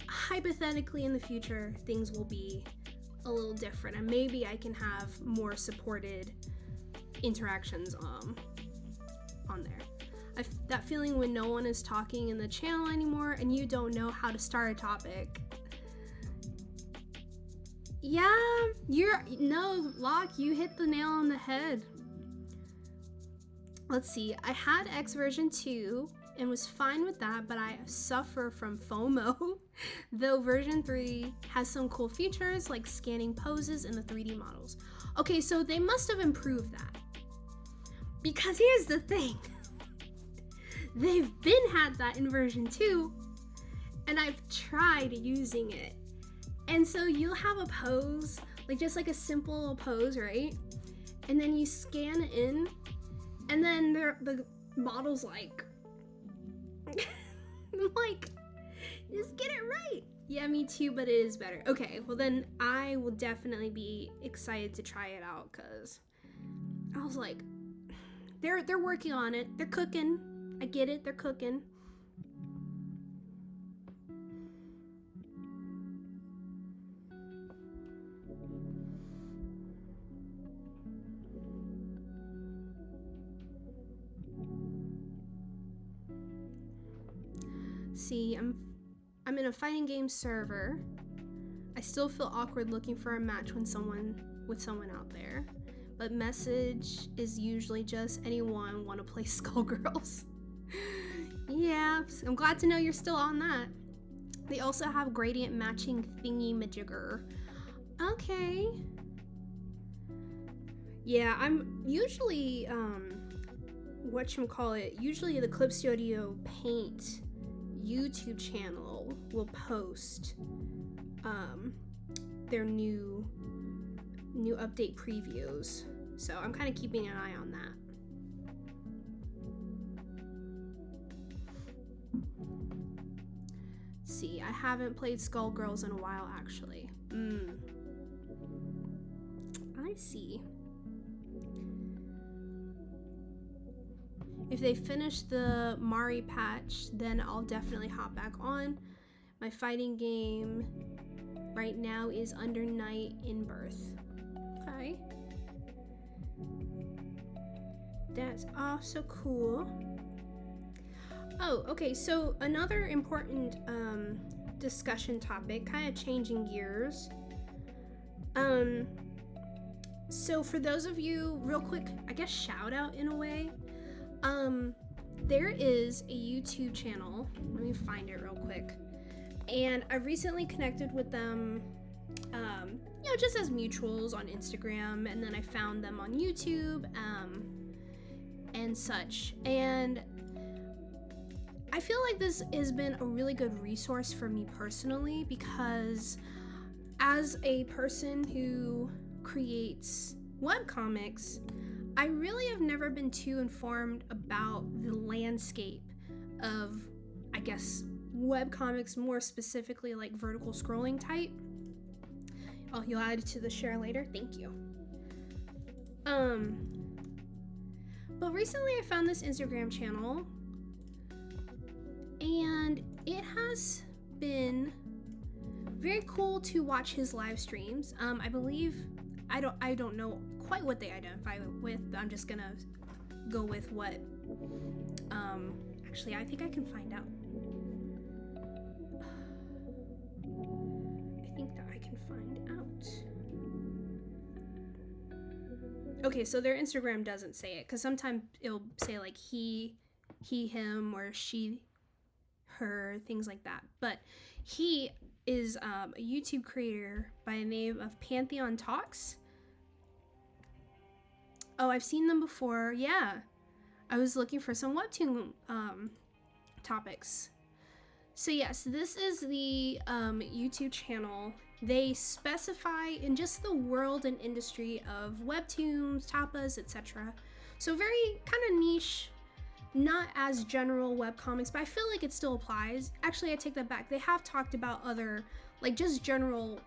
Speaker 1: hypothetically in the future, things will be a little different, and maybe I can have more supported interactions on there. That feeling when no one is talking in the channel anymore and you don't know how to start a topic. Yeah, Lark, you hit the nail on the head. Let's see, I had X version 2 and was fine with that, but I suffer from FOMO. Though version 3 has some cool features like scanning poses and the 3D models. Okay, so they must have improved that. Because here's the thing. They've had that in version 2, and I've tried using it. And so you'll have a pose, like just like a simple pose, right? And then you scan in, and then the model's like, like, just get it right. Yeah, me too, but it is better. Okay, well then I will definitely be excited to try it out, because I was like, they're working on it. They're cooking. I get it, they're cooking. See, I'm in a fighting game server. I still feel awkward looking for a match with someone out there. But message is usually just anyone want to play Skullgirls. Yeah, I'm glad to know you're still on that. They also have gradient matching thingy-majigger. Okay. Yeah, I'm usually, usually the Clip Studio Paint YouTube channel will post their new update previews. So I'm kind of keeping an eye on that. See, I haven't played Skullgirls in a while, actually. I see. If they finish the Mari patch, then I'll definitely hop back on. My fighting game right now is Under Night in Birth. Okay. That's also cool. Oh, okay, so another important discussion topic, kind of changing gears. So for those of you, real quick, I guess shout out in a way. There is a YouTube channel, let me find it real quick. And I recently connected with them, you know, just as mutuals on Instagram, and then I found them on YouTube, and such. And I feel like this has been a really good resource for me personally, because as a person who creates webcomics, I really have never been too informed about the landscape of, I guess, webcomics, more specifically like vertical scrolling type. Oh, you'll add it to the share later? Thank you. But recently I found this Instagram channel, and it has been very cool to watch his live streams. I believe, I don't know quite what they identify with. I'm just gonna go with what, actually I think I can find out. I think that I can find out. Okay, so their Instagram doesn't say it, because sometimes it'll say like he, him, or she, her, things like that. But he is a YouTube creator by the name of Pantheon Talks. Oh, I've seen them before. Yeah, I was looking for some WEBTOON topics. So yes, this is the YouTube channel. They specify in just the world and industry of webtoons, tapas, etc. So very kind of niche, not as general webcomics, but I feel like it still applies. Actually, I take that back. They have talked about other, like just general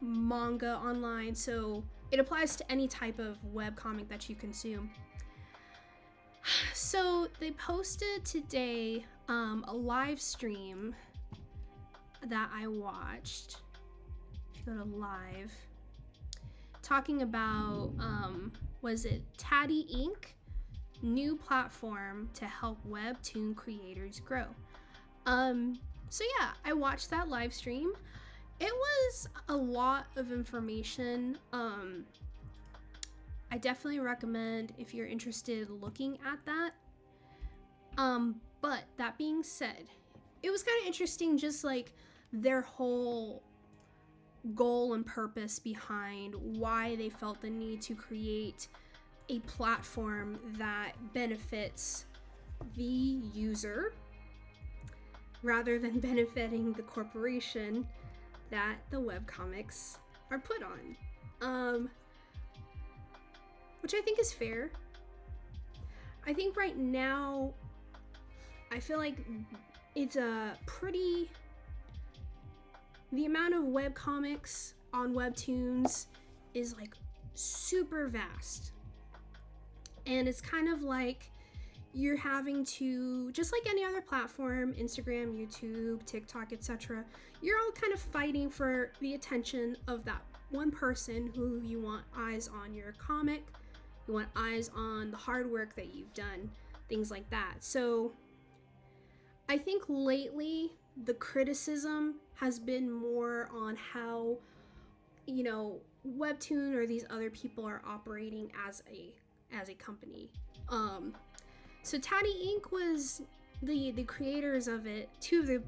Speaker 1: manga online, so it applies to any type of webcomic that you consume. So they posted today a live stream that I watched. If you go to live, talking about was it Tatty Inc. new platform to help webtoon creators grow. So yeah, I watched that live stream. It was a lot of information. I definitely recommend if you're interested looking at that. But that being said, it was kind of interesting just like their whole goal and purpose behind why they felt the need to create a platform that benefits the user rather than benefiting the corporation that the webcomics are put on. Which I think is fair. I think right now, I feel like it's a pretty... The amount of webcomics on Webtoons is like super vast. And it's kind of like you're having to, just like any other platform, Instagram, YouTube, TikTok, etc., you're all kind of fighting for the attention of that one person who you want eyes on your comic, you want eyes on the hard work that you've done, things like that. So I think lately the criticism has been more on how, you know, Webtoon or these other people are operating as a company. So Tatty Inc. was the creators of it. Two of the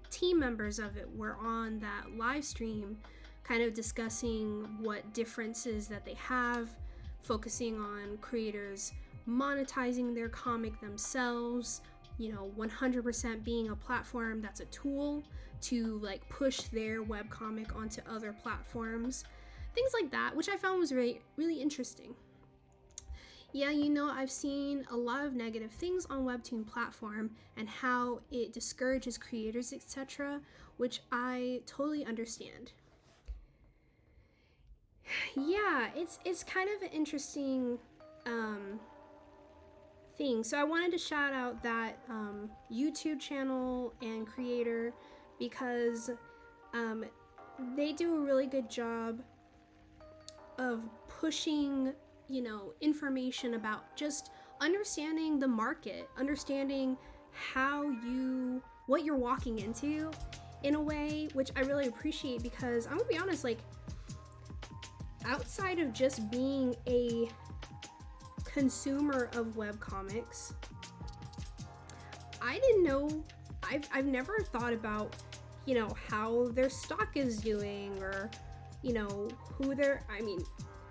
Speaker 1: team members of it were on that live stream kind of discussing what differences that they have, focusing on creators monetizing their comic themselves, you know, 100% being a platform that's a tool to like push their webcomic onto other platforms, things like that, which I found was really, really interesting. Yeah, you know, I've seen a lot of negative things on Webtoon platform and how it discourages creators, etc., which I totally understand. Yeah, it's kind of an interesting thing. So I wanted to shout out that YouTube channel and creator because they do a really good job of pushing, you know, information about just understanding the market, understanding what you're walking into in a way, which I really appreciate because I'm gonna be honest, like, outside of just being a consumer of webcomics, I didn't know, I've never thought about, you know, how their stock is doing or, you know,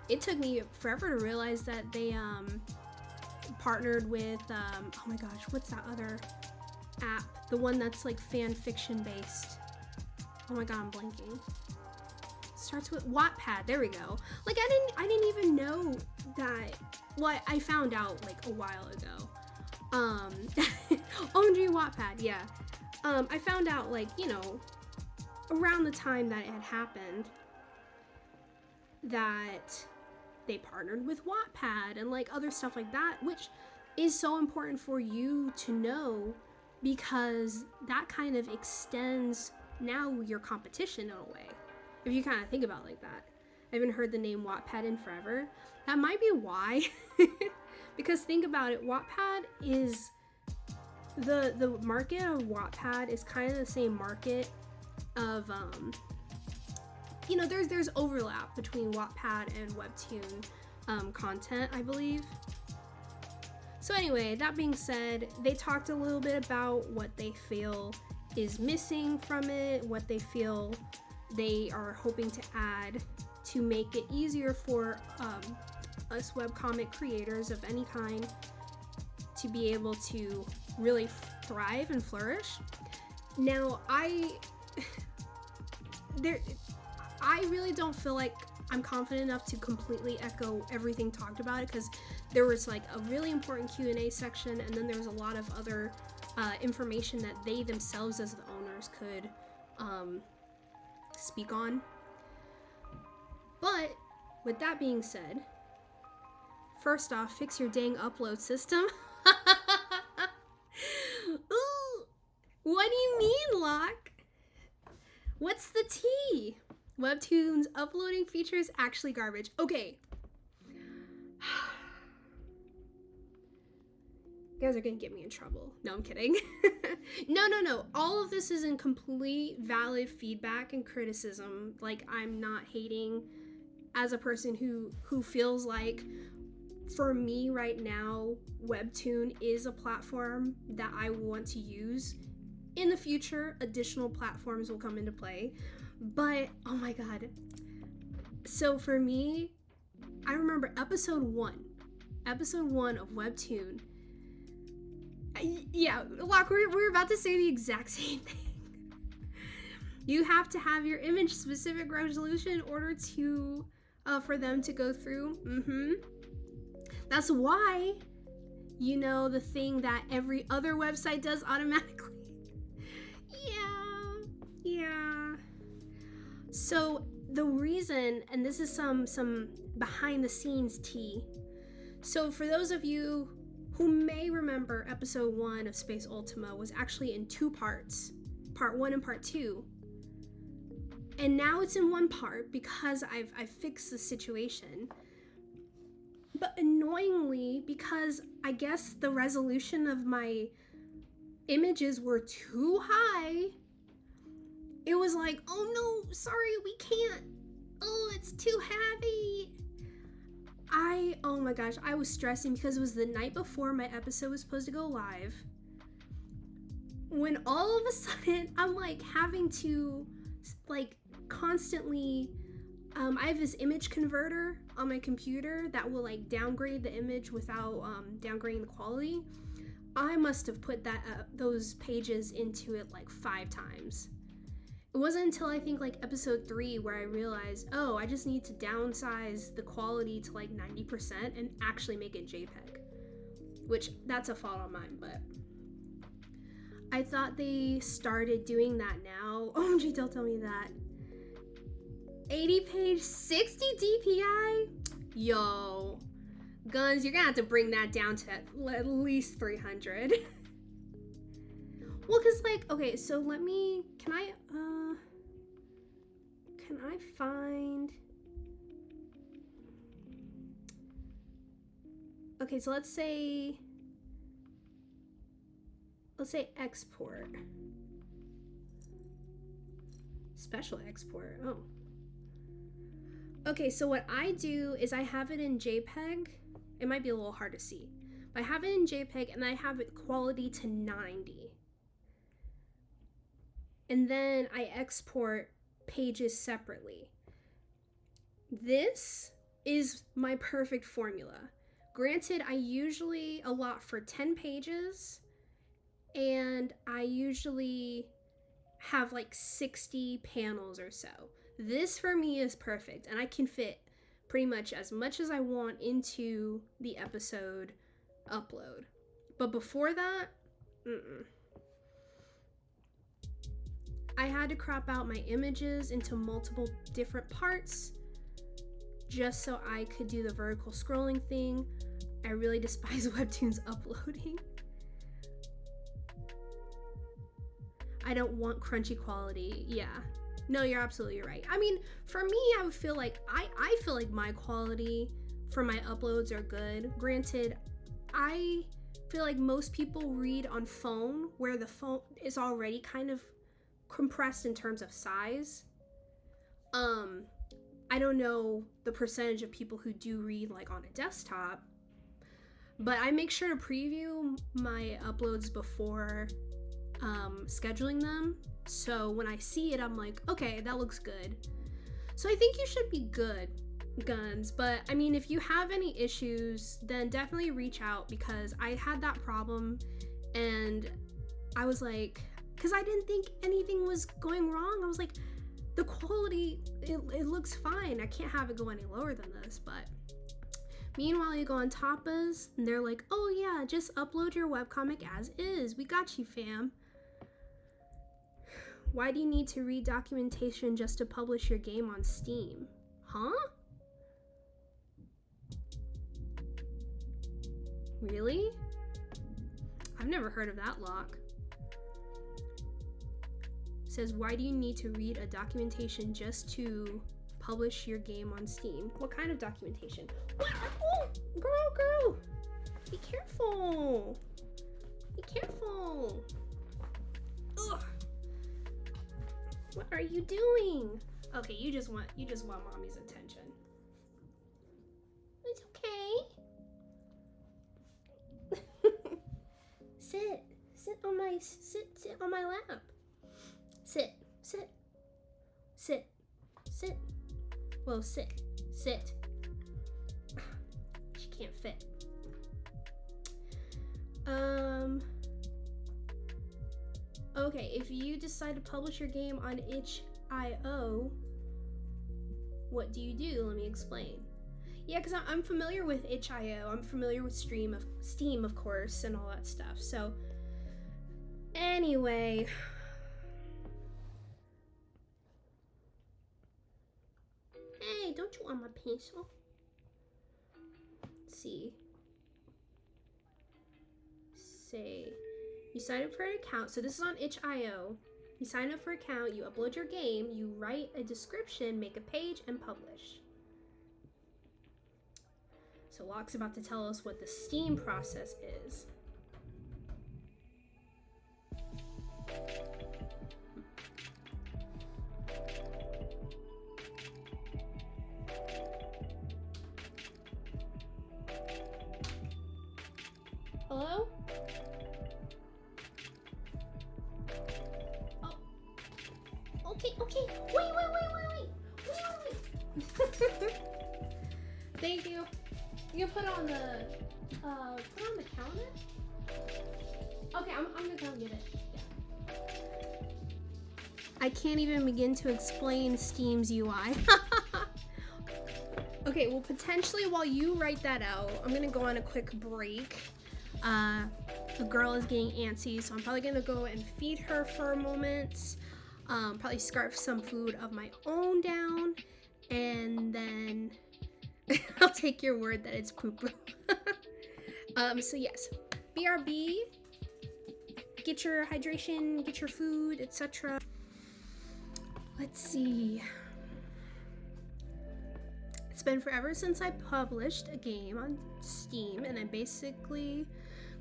Speaker 1: it took me forever to realize that they partnered with, oh my gosh, what's that other app? The one that's like fan fiction based. Oh my god, I'm blanking. Starts with Wattpad. There we go. Like I didn't even know that. Well, I found out like a while ago. OMG Wattpad, yeah. I found out like, you know, around the time that it had happened that they partnered with Wattpad and like other stuff like that, which is so important for you to know because that kind of extends now your competition in a way. If you kind of think about it like that. I haven't heard the name Wattpad in forever. That might be why. Because think about it, Wattpad is the market of Wattpad is kind of the same market of you know, there's overlap between Wattpad and Webtoon content, I believe. So anyway, that being said, they talked a little bit about what they feel is missing from it, what they feel they are hoping to add to make it easier for us webcomic creators of any kind to be able to really thrive and flourish. Now, I really don't feel like I'm confident enough to completely echo everything talked about it because there was like a really important Q&A section and then there was a lot of other information that they themselves as the owners could speak on. But with that being said, first off, fix your dang upload system. Ooh, what do you mean, Lark? What's the tea? WEBTOON's uploading feature is actually garbage. Okay. You guys are gonna get me in trouble. No, I'm kidding. No. All of this is in complete valid feedback and criticism. Like, I'm not hating as a person who feels like, for me right now, WEBTOON is a platform that I want to use. In the future, additional platforms will come into play. But, oh my god. So for me, I remember episode one of WEBTOON. Yeah, Lark, we're about to say the exact same thing. You have to have your image specific resolution in order to, for them to go through. That's why, you know, the thing that every other website does automatically. Yeah. So the reason, and this is some behind the scenes tea. So for those of you who may remember, episode 1 of Space Ultima was actually in 2 parts, part 1 and part 2. And now it's in 1 part because I've fixed the situation. But annoyingly, because I guess the resolution of my images were too high, it was like, oh no, sorry, we can't. Oh, it's too heavy. Oh my gosh, I was stressing because it was the night before my episode was supposed to go live. When all of a sudden, I'm like having to like constantly, I have this image converter on my computer that will like downgrade the image without downgrading the quality. I must have put those pages into it like 5 times. It wasn't until I think like episode 3 where I realized, oh, I just need to downsize the quality to like 90% and actually make it JPEG. Which, that's a fault on mine, but I thought they started doing that now. OMG, don't tell me that. 80 page, 60 DPI? Yo. Guns, you're gonna have to bring that down to at least 300. Well, cause like, okay, so can I find, okay, so let's say export, special export, oh. Okay, so what I do is I have it in JPEG. It might be a little hard to see, but I have it in JPEG and I have it quality to 90. And then I export pages separately. This is my perfect formula. Granted, I usually allot for 10 pages, and I usually have like 60 panels or so. This for me is perfect, and I can fit pretty much as I want into the episode upload. But before that, I had to crop out my images into multiple different parts just so I could do the vertical scrolling thing. I really despise WEBTOON's uploading. I don't want crunchy quality. Yeah. No, you're absolutely right. I mean, for me, I would feel like I feel like my quality for my uploads are good. Granted, I feel like most people read on phone where the phone is already kind of compressed in terms of size. I don't know the percentage of people who do read like on a desktop, but I make sure to preview my uploads before scheduling them. So when I see it, I'm like, okay, that looks good. So I think you should be good, Guns. But I mean, if you have any issues, then definitely reach out, because I had that problem and I was like, because I didn't think anything was going wrong. I was like, the quality, it looks fine. I can't have it go any lower than this. But meanwhile, you go on Tapas and they're like, oh yeah, just upload your webcomic as is. We got you, fam. Why do you need to read documentation just to publish your game on Steam? Huh? Really? I've never heard of that lock. It says, why do you need to read a documentation just to publish your game on Steam? What kind of documentation? What? Oh, girl. Be careful. Be careful. Ugh. What are you doing? Okay, you just want mommy's attention. It's okay. Sit on my lap. Sit. Well, sit. She can't fit. Okay, if you decide to publish your game on itch.io, what do you do? Let me explain. Yeah, because I'm familiar with itch.io. I'm familiar with Steam, of course, and all that stuff. So, anyway. Hey, don't you want my pencil? Let's see. Say, you sign up for an account. So this is on itch.io. You sign up for an account, you upload your game, you write a description, make a page, and publish. So Locke's about to tell us what the Steam process is. Hello? Oh. Okay. Wait. Thank you. You can put on the counter? Okay, I'm gonna go get it. Yeah. I can't even begin to explain Steam's UI. Okay, well, potentially while you write that out, I'm gonna go on a quick break. The girl is getting antsy, so I'm probably gonna go and feed her for a moment. Probably scarf some food of my own down, and then I'll take your word that it's poo-poo. So yes, BRB, get your hydration, get your food, etc. Let's see. It's been forever since I published a game on Steam, and I'm basically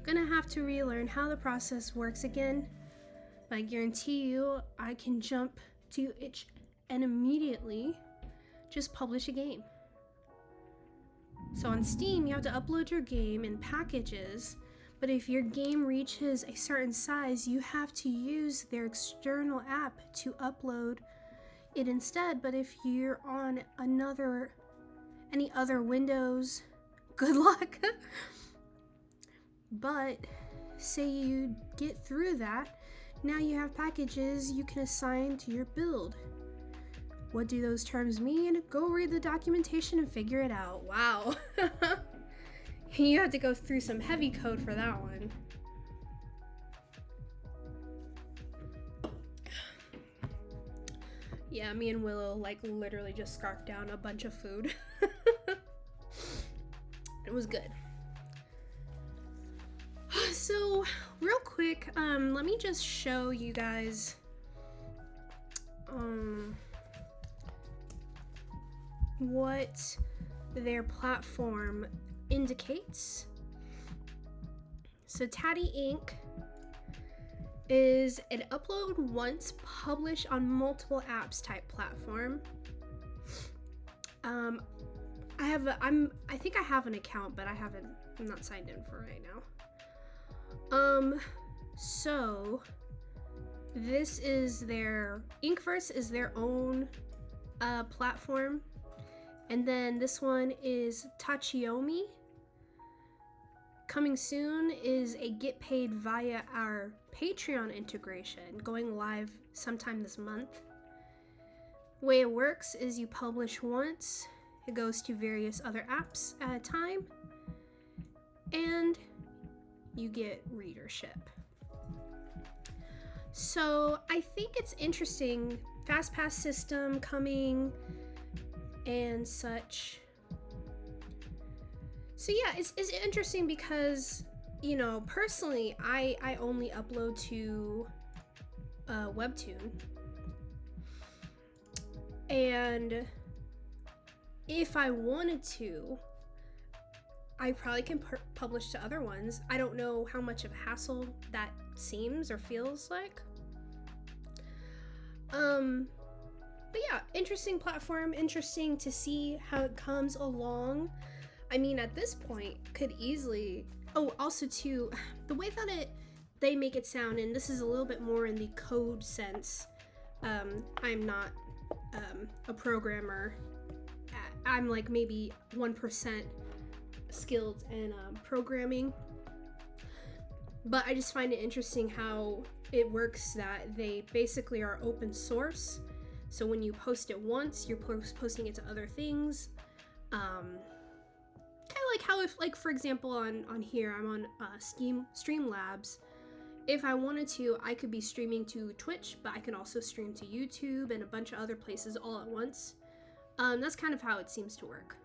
Speaker 1: gonna have to relearn how the process works again. But I guarantee you I can jump to itch and immediately just publish a game. So on Steam, you have to upload your game in packages, but if your game reaches a certain size, you have to use their external app to upload it instead. But if you're on any other Windows, good luck. But say you get through that, now you have packages you can assign to your build. What do those terms mean? Go read the documentation and figure it out. Wow. You have to go through some heavy code for that one. Yeah, me and Willow like literally just scarfed down a bunch of food. It was good. So real quick, let me just show you guys what their platform indicates. So Tatty Inc. is an upload once, publish on multiple apps type platform. I think I have an account, but I'm not signed in for right now. So this is their Inkverse is their own platform, and then this one is Tachiomi. Coming soon is a get paid via our Patreon integration, going live sometime this month. The way it works is you publish once, it goes to various other apps at a time, and you get readership. So I think it's interesting, fast pass system coming and such. So yeah, it's interesting because you know, personally, I only upload to WEBTOON. And if I wanted to, I probably can publish to other ones. I don't know how much of a hassle that seems or feels like. But yeah, interesting platform, interesting to see how it comes along. I mean, at this point, could easily... Oh, also too, the way that they make it sound, and this is a little bit more in the code sense. I'm not a programmer. I'm like maybe 1% skilled in programming. But I just find it interesting how it works that they basically are open source. So when you post it once, you're posting it to other things. Kind of like how if, like, for example, on here, I'm on Streamlabs. If I wanted to, I could be streaming to Twitch, but I can also stream to YouTube and a bunch of other places all at once. That's kind of how it seems to work.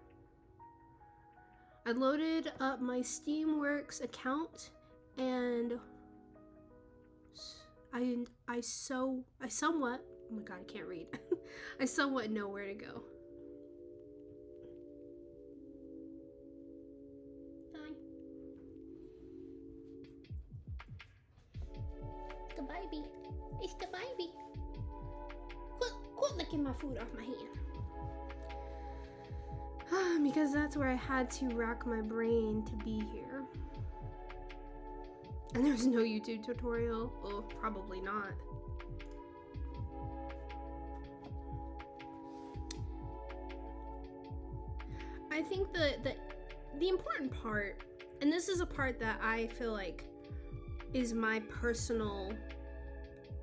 Speaker 1: I loaded up my Steamworks account, and I somewhat, oh my god, I can't read. I somewhat know where to go. Hi. The baby. It's the baby. Quit licking my food off my hand. Because that's where I had to rack my brain to be here. And there's no YouTube tutorial. Oh, probably not. I think the important part, and this is a part that I feel like is my personal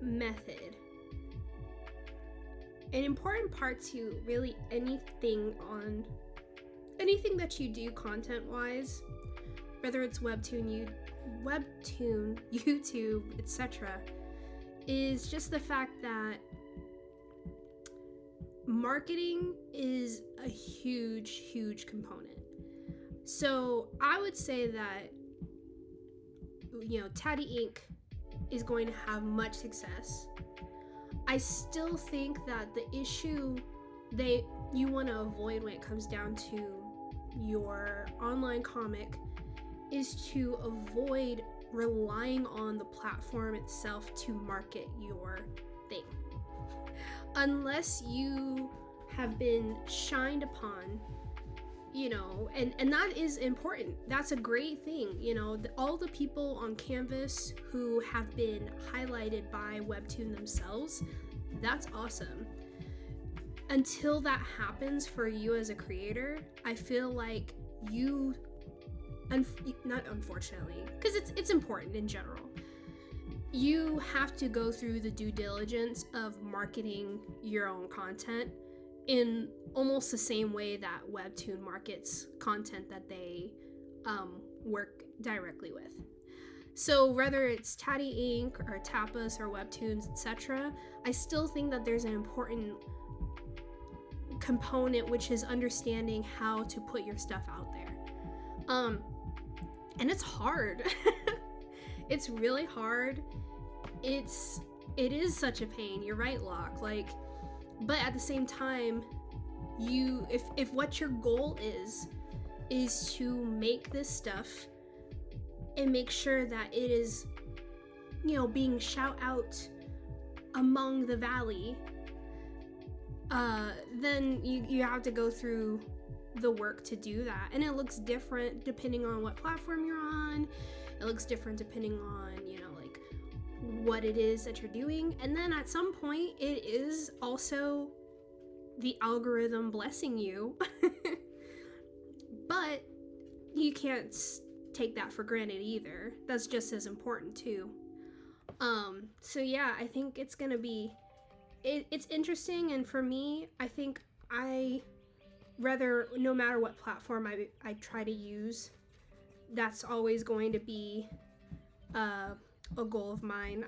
Speaker 1: method. An important part to really anything that you do content-wise, whether it's WEBTOON, YouTube, etc., is just the fact that marketing is a huge component. So I would say that, you know, Tatty Inc. is going to have much success. I still think that the issue you want to avoid when it comes down to your online comic is to avoid relying on the platform itself to market your thing. Unless you have been shined upon, you know, and that is important. That's a great thing, you know, all the people on Canvas who have been highlighted by WEBTOON themselves, that's awesome. Until that happens for you as a creator, I feel like you, not unfortunately, because it's important in general, you have to go through the due diligence of marketing your own content in almost the same way that WEBTOON markets content that they work directly with. So whether it's Tatty Inc. or Tapas or WEBTOONs, etc., I still think that there's an important component, which is understanding how to put your stuff out there. And it's hard. It's really hard. It is such a pain. You're right, Locke. Like, but at the same time, if what your goal is to make this stuff and make sure that it is, you know, being shout out among the valley, then you have to go through the work to do that. And it looks different depending on what platform you're on. It looks different depending on, you know, like what it is that you're doing. And then at some point, it is also the algorithm blessing you. But you can't take that for granted either. That's just as important too. So yeah, I think it's gonna be, it's interesting. And for me, I think no matter what platform I try to use, that's always going to be a goal of mine.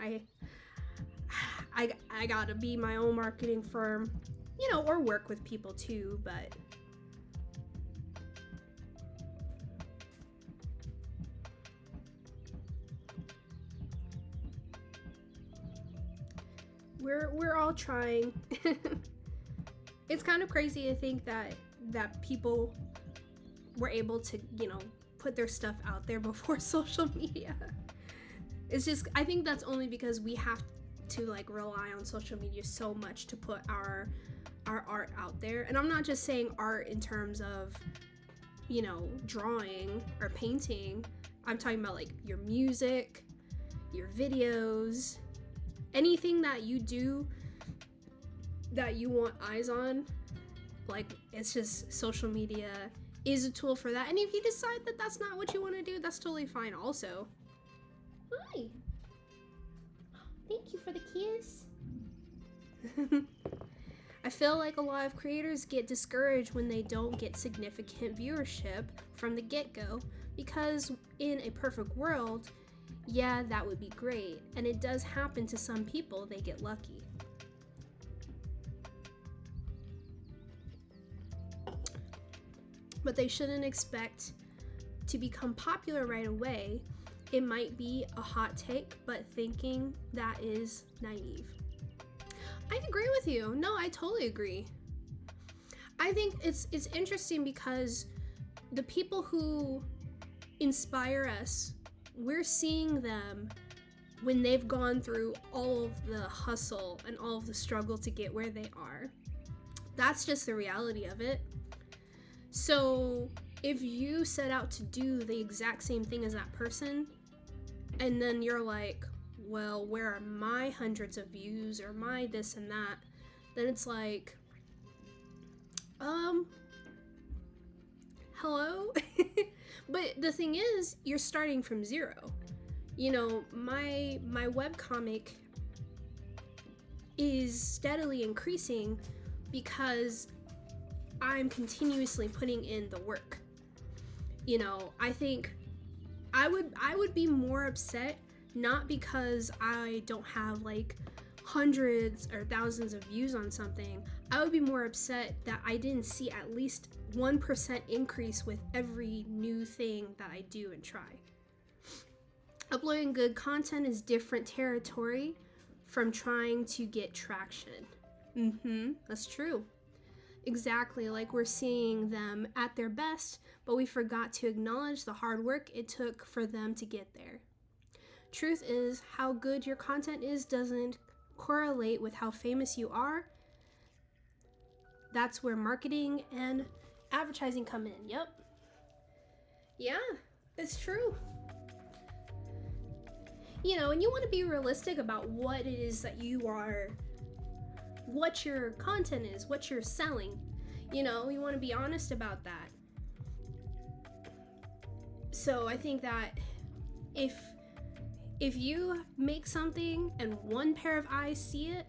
Speaker 1: I gotta be my own marketing firm, you know, or work with people too, but We're all trying. It's kind of crazy to think that people were able to, you know, put their stuff out there before social media. It's just, I think that's only because we have to like rely on social media so much to put our art out there. And I'm not just saying art in terms of, you know, drawing or painting. I'm talking about like your music, your videos, anything that you do that you want eyes on. Like, it's just social media is a tool for that. And if you decide that that's not what you want to do, that's totally fine also. Hi. Thank you for the kiss. I feel like a lot of creators get discouraged when they don't get significant viewership from the get-go, because in a perfect world, yeah, that would be great. And it does happen to some people, they get lucky. But they shouldn't expect to become popular right away. It might be a hot take, but thinking that is naive. I agree with you. No, I totally agree. I think it's interesting because the people who inspire us, we're seeing them when they've gone through all of the hustle and all of the struggle to get where they are. That's just the reality of it. So if you set out to do the exact same thing as that person, and then you're like, well, where are my hundreds of views or my this and that, then it's like, hello? But the thing is, you're starting from zero. You know, my webcomic is steadily increasing because I'm continuously putting in the work. You know, I think I would be more upset, not because I don't have like hundreds or thousands of views on something. I would be more upset that I didn't see at least 1% increase with every new thing that I do and try. Uploading good content is different territory from trying to get traction. That's true. Exactly, like we're seeing them at their best, but we forgot to acknowledge the hard work it took for them to get there. Truth is, how good your content is doesn't correlate with how famous you are. That's where marketing and advertising come in. Yep. Yeah, it's true. You know, and you want to be realistic about what it is that you are, what your content is, what you're selling. You know, you want to be honest about that. So I think that if you make something and one pair of eyes see it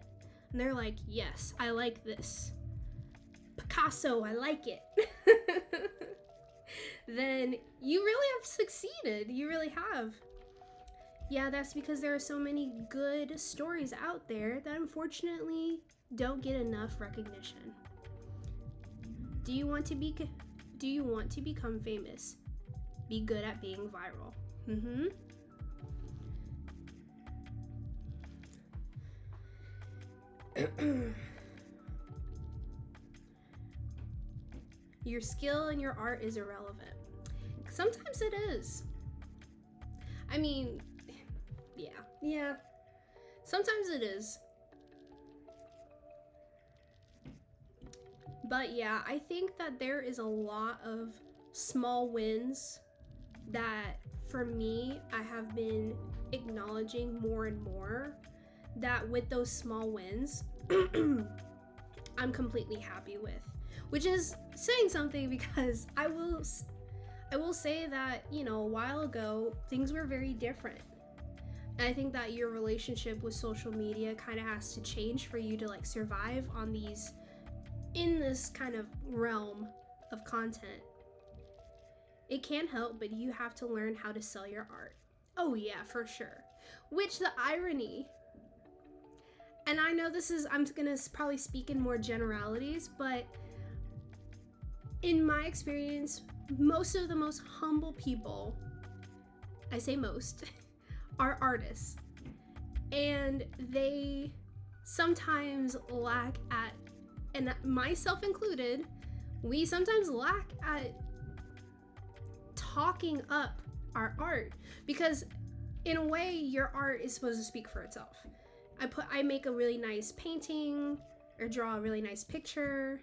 Speaker 1: and they're like, yes, I like this, Picasso, I like it, then you really have succeeded. You really have. Yeah, that's because there are so many good stories out there that unfortunately don't get enough recognition. Do you want to become famous? Be good at being viral. Your skill and your art is irrelevant. Sometimes it is. I mean, yeah. Sometimes it is. But yeah, I think that there is a lot of small wins that, for me, I have been acknowledging more and more, that with those small wins, I'm completely happy with. Which is saying something, because I will say that, you know, a while ago, things were very different. And I think that your relationship with social media kind of has to change for you to like survive on these, in this kind of realm of content. It can't help, but you have to learn how to sell your art. Oh yeah, for sure. Which, the irony, and I know this is, I'm gonna probably speak in more generalities, but in my experience, most of the most humble people, I say most, are artists. And they sometimes lack at, and myself included, we sometimes lack at talking up our art, because in a way your art is supposed to speak for itself. I make a really nice painting or draw a really nice picture,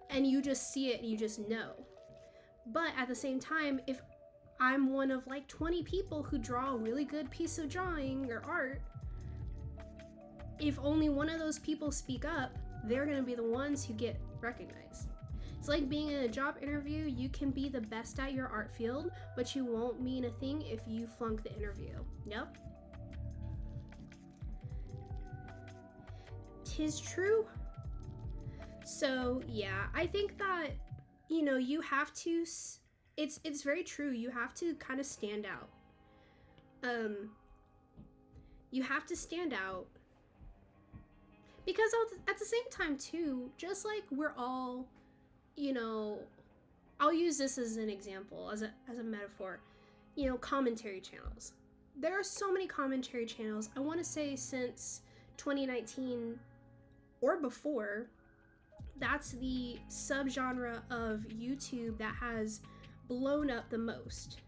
Speaker 1: and you just see it and you just know. But at the same time, if I'm one of like 20 people who draw a really good piece of drawing or art, if only one of those people speak up, they're gonna be the ones who get recognized. It's like being in a job interview. You can be the best at your art field, but you won't mean a thing if you flunk the interview. Yep. 'Tis true. So yeah, I think that, you know, you have to, it's very true. You have to kind of stand out. You have to stand out, because at the same time too, just like we're all, you know, I'll use this as an example, as a metaphor, you know, commentary channels. There are so many commentary channels. I want to say since 2019 or before, that's the subgenre of YouTube that has blown up the most.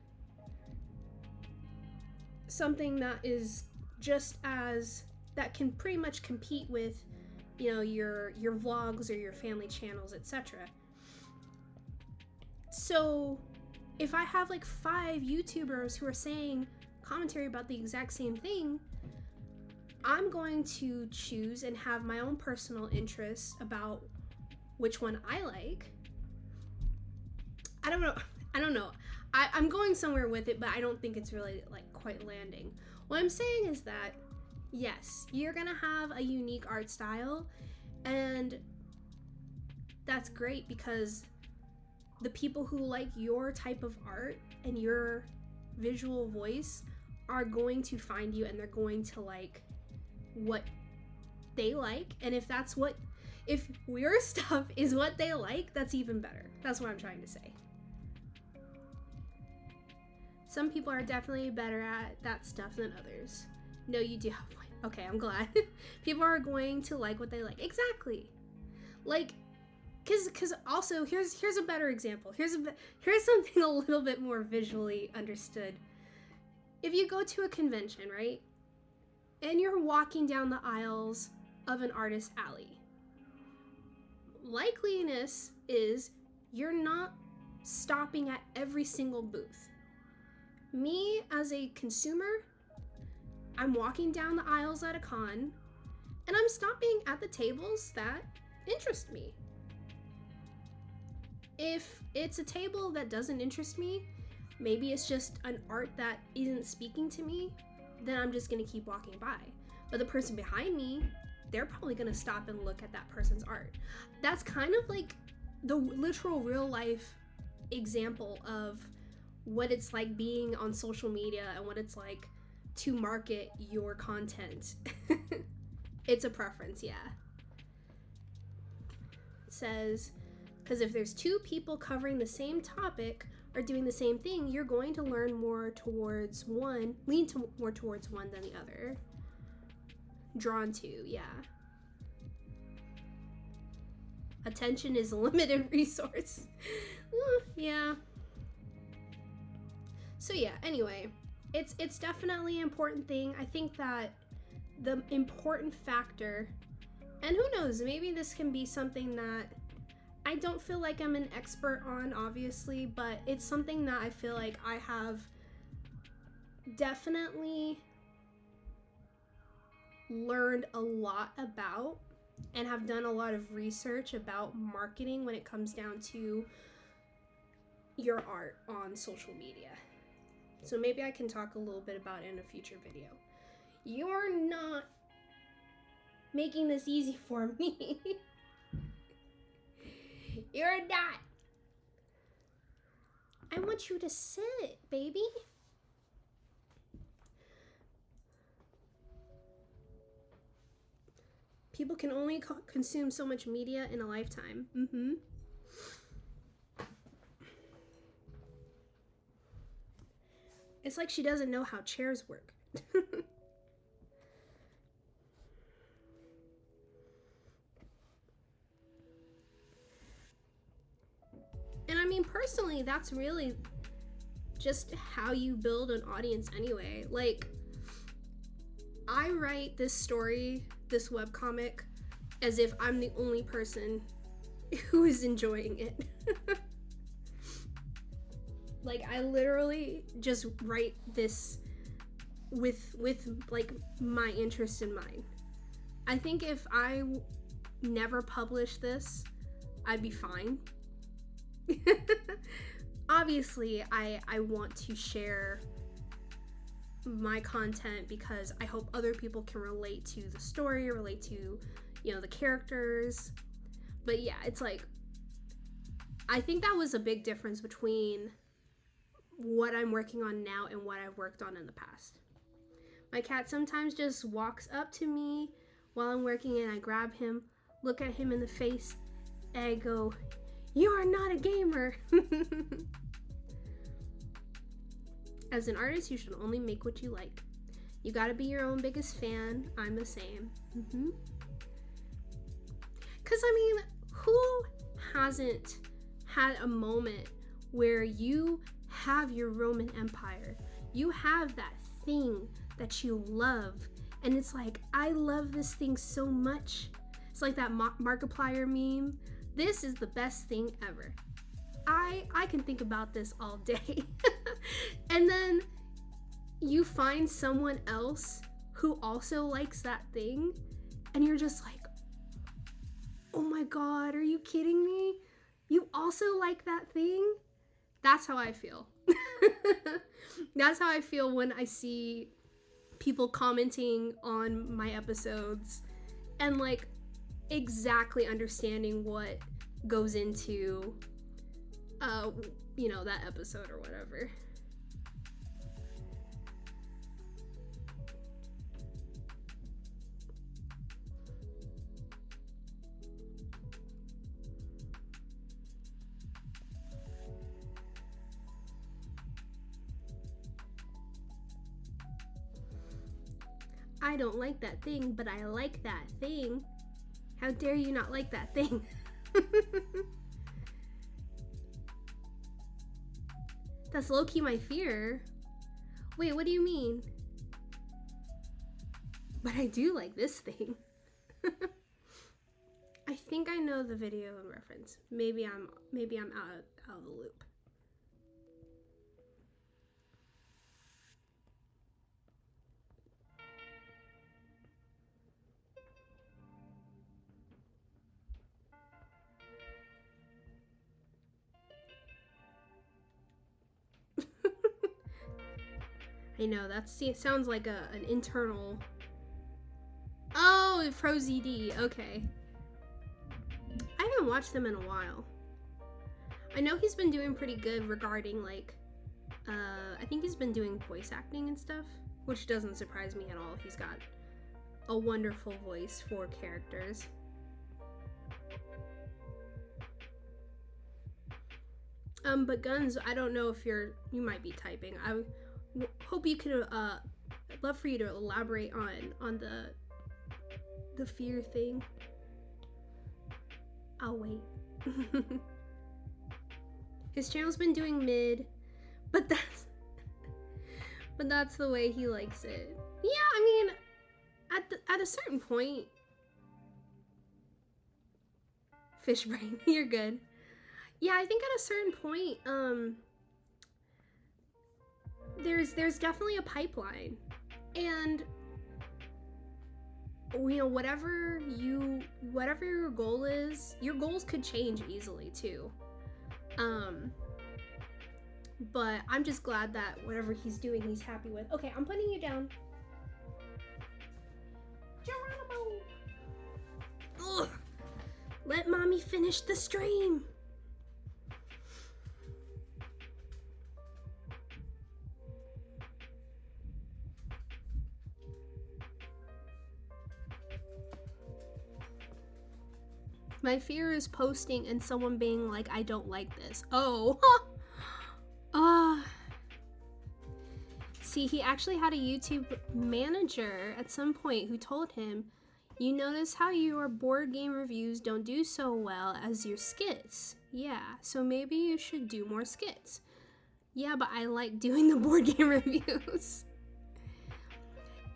Speaker 1: Something that is just as, that can pretty much compete with, you know, your vlogs or your family channels, etc. So if I have like 5 YouTubers who are saying commentary about the exact same thing, I'm going to choose and have my own personal interests about which one I like. I don't know. I'm going somewhere with it, but I don't think it's really like quite landing. What I'm saying is that, yes, you're gonna have a unique art style, and that's great because the people who like your type of art and your visual voice are going to find you, and they're going to like what they like. And if your stuff is what they like, that's even better. That's what I'm trying to say. Some people are definitely better at that stuff than others. No, you do have one. Okay, I'm glad. People are going to like what they like. Exactly. Like, cause also here's a better example. Here's something a little bit more visually understood. If you go to a convention, right, and you're walking down the aisles of an artist alley, likeliness is you're not stopping at every single booth. Me as a consumer, I'm walking down the aisles at a con, and I'm stopping at the tables that interest me. If it's a table that doesn't interest me, maybe it's just an art that isn't speaking to me, then I'm just gonna keep walking by. But the person behind me, they're probably gonna stop and look at that person's art. That's kind of like the literal real life example of what it's like being on social media and what it's like to market your content. It's a preference, yeah. It says, because if there's 2 people covering the same topic or doing the same thing, you're going to lean more towards one than the other. Drawn to, yeah. Attention is a limited resource. Yeah. So yeah, anyway, it's definitely an important thing. I think that the important factor, and who knows, maybe this can be something that I don't feel like I'm an expert on, obviously, but it's something that I feel like I have definitely learned a lot about and have done a lot of research about marketing when it comes down to your art on social media. So maybe I can talk a little bit about it in a future video. You're not making this easy for me. You're not. I want you to sit, baby. People can only consume so much media in a lifetime. It's like she doesn't know how chairs work. mean, personally, that's really just how you build an audience anyway. Like, I write this story, this webcomic, as if I'm the only person who is enjoying it. Like, I literally just write this with like my interest in mind. I think if I never published this, I'd be fine. Obviously, I want to share my content because I hope other people can relate to the story, relate to, you know, the characters. But yeah, it's like, I think that was a big difference between what I'm working on now and what I've worked on in the past. My cat sometimes just walks up to me while I'm working and I grab him, look at him in the face, and I go, "You are not a gamer." As an artist, you should only make what you like. You gotta be your own biggest fan. I'm the same. Cause I mean, who hasn't had a moment where you have your Roman Empire, you have that thing that you love, and it's like, I love this thing so much. It's like that Markiplier meme. This is the best thing ever. I can think about this all day. And then you find someone else who also likes that thing, and you're just like, oh my god, are you kidding me? You also like that thing? That's how I feel. That's how I feel when I see people commenting on my episodes and like exactly understanding what goes into you know, that episode or whatever. I don't like that thing, but I like that thing. How dare you not like that thing? That's low-key my fear. Wait, what do you mean? But I do like this thing. I think I know the video in reference. Maybe I'm out of the loop. I know, it sounds like an internal... Oh, FroZD, okay. I haven't watched them in a while. I know he's been doing pretty good regarding, like, I think he's been doing voice acting and stuff, which doesn't surprise me at all. He's got a wonderful voice for characters. But Guns, I don't know if you might be typing. I hope you can, I'd love for you to elaborate on the fear thing. I'll wait. His channel's been doing mid, but that's the way he likes it. Yeah, I mean, at a certain point, fish brain, you're good. Yeah, I think at a certain point, there's definitely a pipeline, and you know, whatever your goal is, your goals could change easily too. But I'm just glad that whatever he's doing, he's happy with. Okay, I'm putting you down. Geronimo! Ugh! Let mommy finish the stream. My fear is posting and someone being like, I don't like this. Oh. See, he actually had a YouTube manager at some point who told him, you notice how your board game reviews don't do so well as your skits. Yeah, so maybe you should do more skits. Yeah, but I like doing the board game reviews.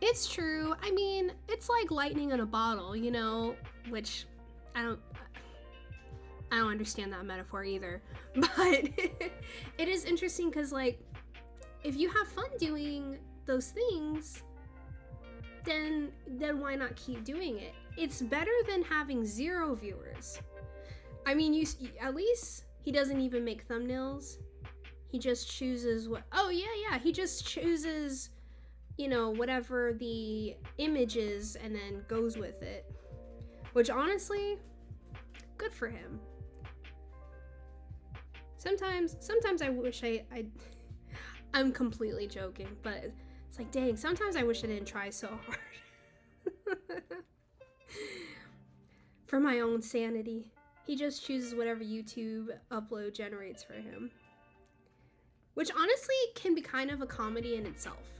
Speaker 1: It's true. I mean, it's like lightning in a bottle, you know, which I don't understand that metaphor either. But it is interesting because, like, if you have fun doing those things, then why not keep doing it? It's better than having 0 viewers. I mean, at least he doesn't even make thumbnails. He just chooses what. Oh yeah. He just chooses, you know, whatever the image is and then goes with it. Which honestly, good for him. Sometimes I wish I'm completely joking, but it's like, dang, sometimes I wish I didn't try so hard. For my own sanity. He just chooses whatever YouTube upload generates for him. Which honestly can be kind of a comedy in itself.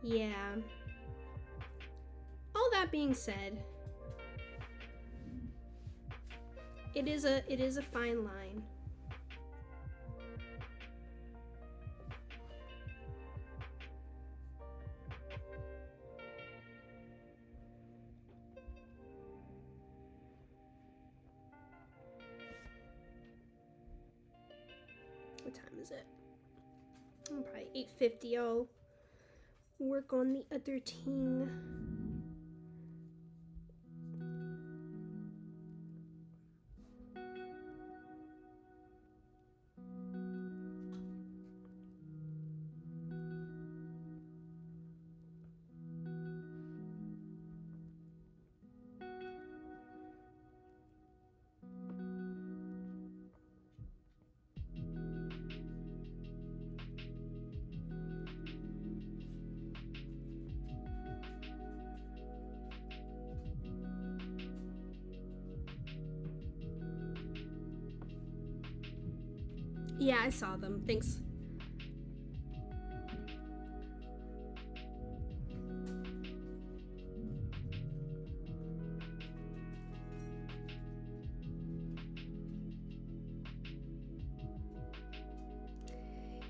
Speaker 1: Yeah. All that being said, it is a fine line. What time is it? Probably 8:50. I'll work on the other ting. Yeah, I saw them. Thanks.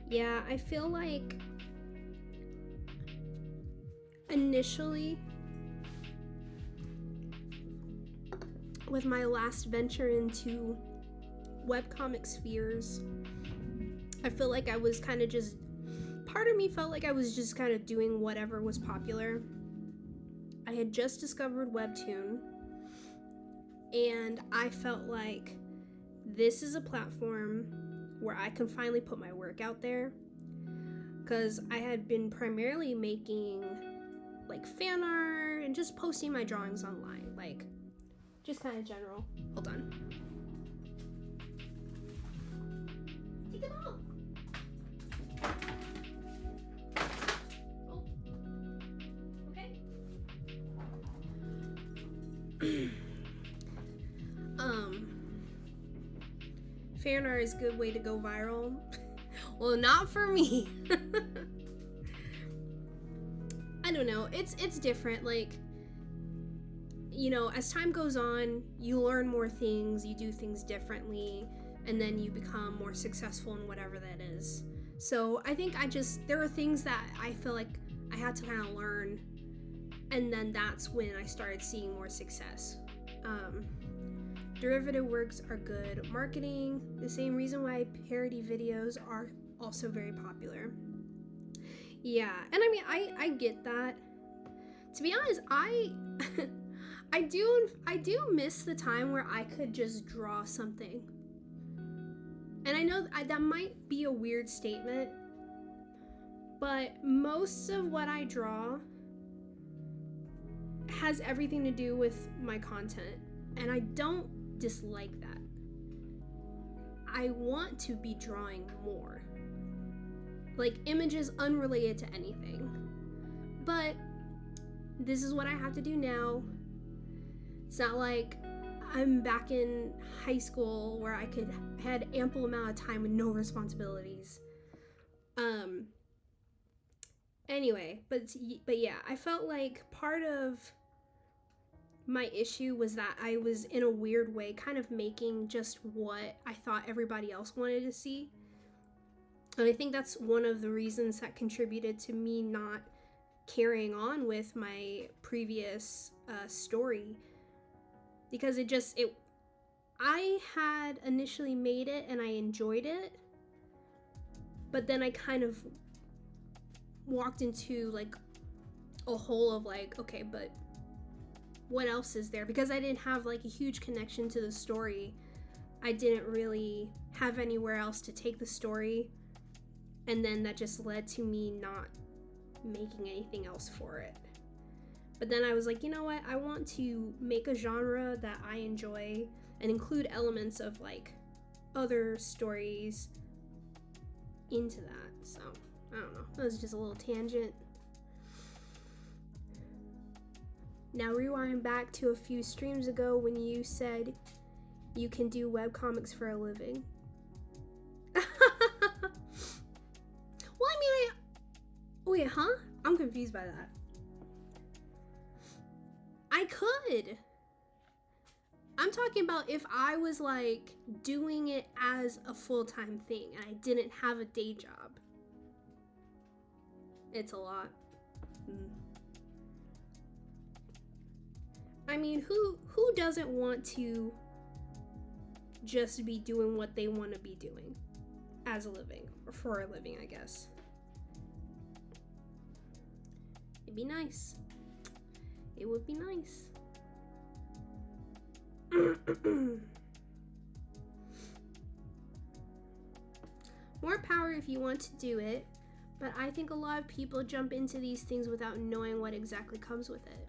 Speaker 1: Yeah, I feel like initially with my last venture into webcomic spheres, I feel like I was kind of just, part of me felt like I was just kind of doing whatever was popular. I had just discovered WEBTOON, and I felt like this is a platform where I can finally put my work out there, because I had been primarily making like fan art and just posting my drawings online, like just kind of general. Hold on. Take them out. Oh. Okay. Fan art is a good way to go viral. Well, not for me. I don't know. It's different. Like, you know, as time goes on, you learn more things, you do things differently, and then you become more successful in whatever that is. So I think there are things that I feel like I had to kind of learn, and then that's when I started seeing more success. Derivative works are good marketing, the same reason why parody videos are also very popular. Yeah, and I mean, I get that. To be honest, I do miss the time where I could just draw something. And I know that might be a weird statement, but most of what I draw has everything to do with my content, and I don't dislike that. I want to be drawing more, like images unrelated to anything, but this is what I have to do now. It's not like I'm back in high school where I had ample amount of time with no responsibilities. Anyway, but yeah, I felt like part of my issue was that I was in a weird way kind of making just what I thought everybody else wanted to see. And I think that's one of the reasons that contributed to me not carrying on with my previous story, because I had initially made it and I enjoyed it, but then I kind of walked into like a hole of like, okay, but what else is there? Because I didn't have like a huge connection to the story, I didn't really have anywhere else to take the story, and then that just led to me not making anything else for it. But then I was like, you know what, I want to make a genre that I enjoy and include elements of like other stories into that. So I don't know, that was just a little tangent. Now rewind back to a few streams ago when you said you can do webcomics for a living. Well, I mean, wait, huh? I'm confused by that. I could. I'm talking about if I was like doing it as a full-time thing and I didn't have a day job. It's a lot. I mean, who doesn't want to just be doing what they want to be doing as a living, or for a living, I guess. It'd be nice. It would be nice. More power if you want to do it, but I think a lot of people jump into these things without knowing what exactly comes with it.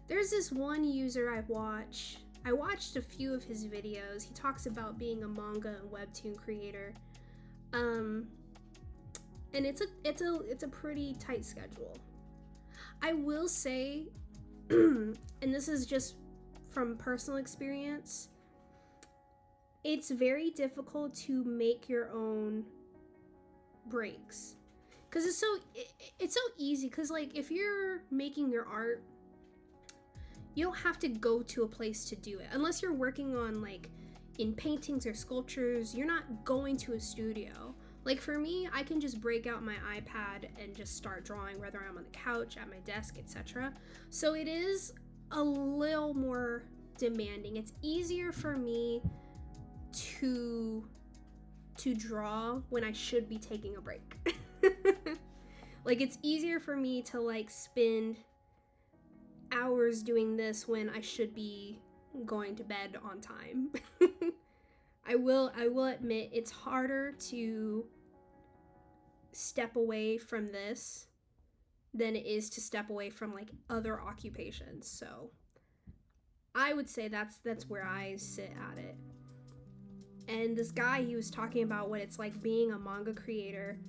Speaker 1: There's this one user I watched a few of his videos. He talks about being a manga and webtoon creator. And it's a pretty tight schedule. I will say, and this is just from personal experience, it's very difficult to make your own breaks, because it's so easy, because like if you're making your art, you don't have to go to a place to do it unless you're working on like in paintings or sculptures. You're not going to a studio. Like for me, I can just break out my iPad and just start drawing, whether I'm on the couch, at my desk, etc. So it is a little more demanding. It's easier for me to draw when I should be taking a break. Like it's easier for me to like spend hours doing this when I should be going to bed on time. I will admit it's harder to step away from this than it is to step away from like other occupations. So I would say that's where I sit at it. And this guy, he was talking about what it's like being a manga creator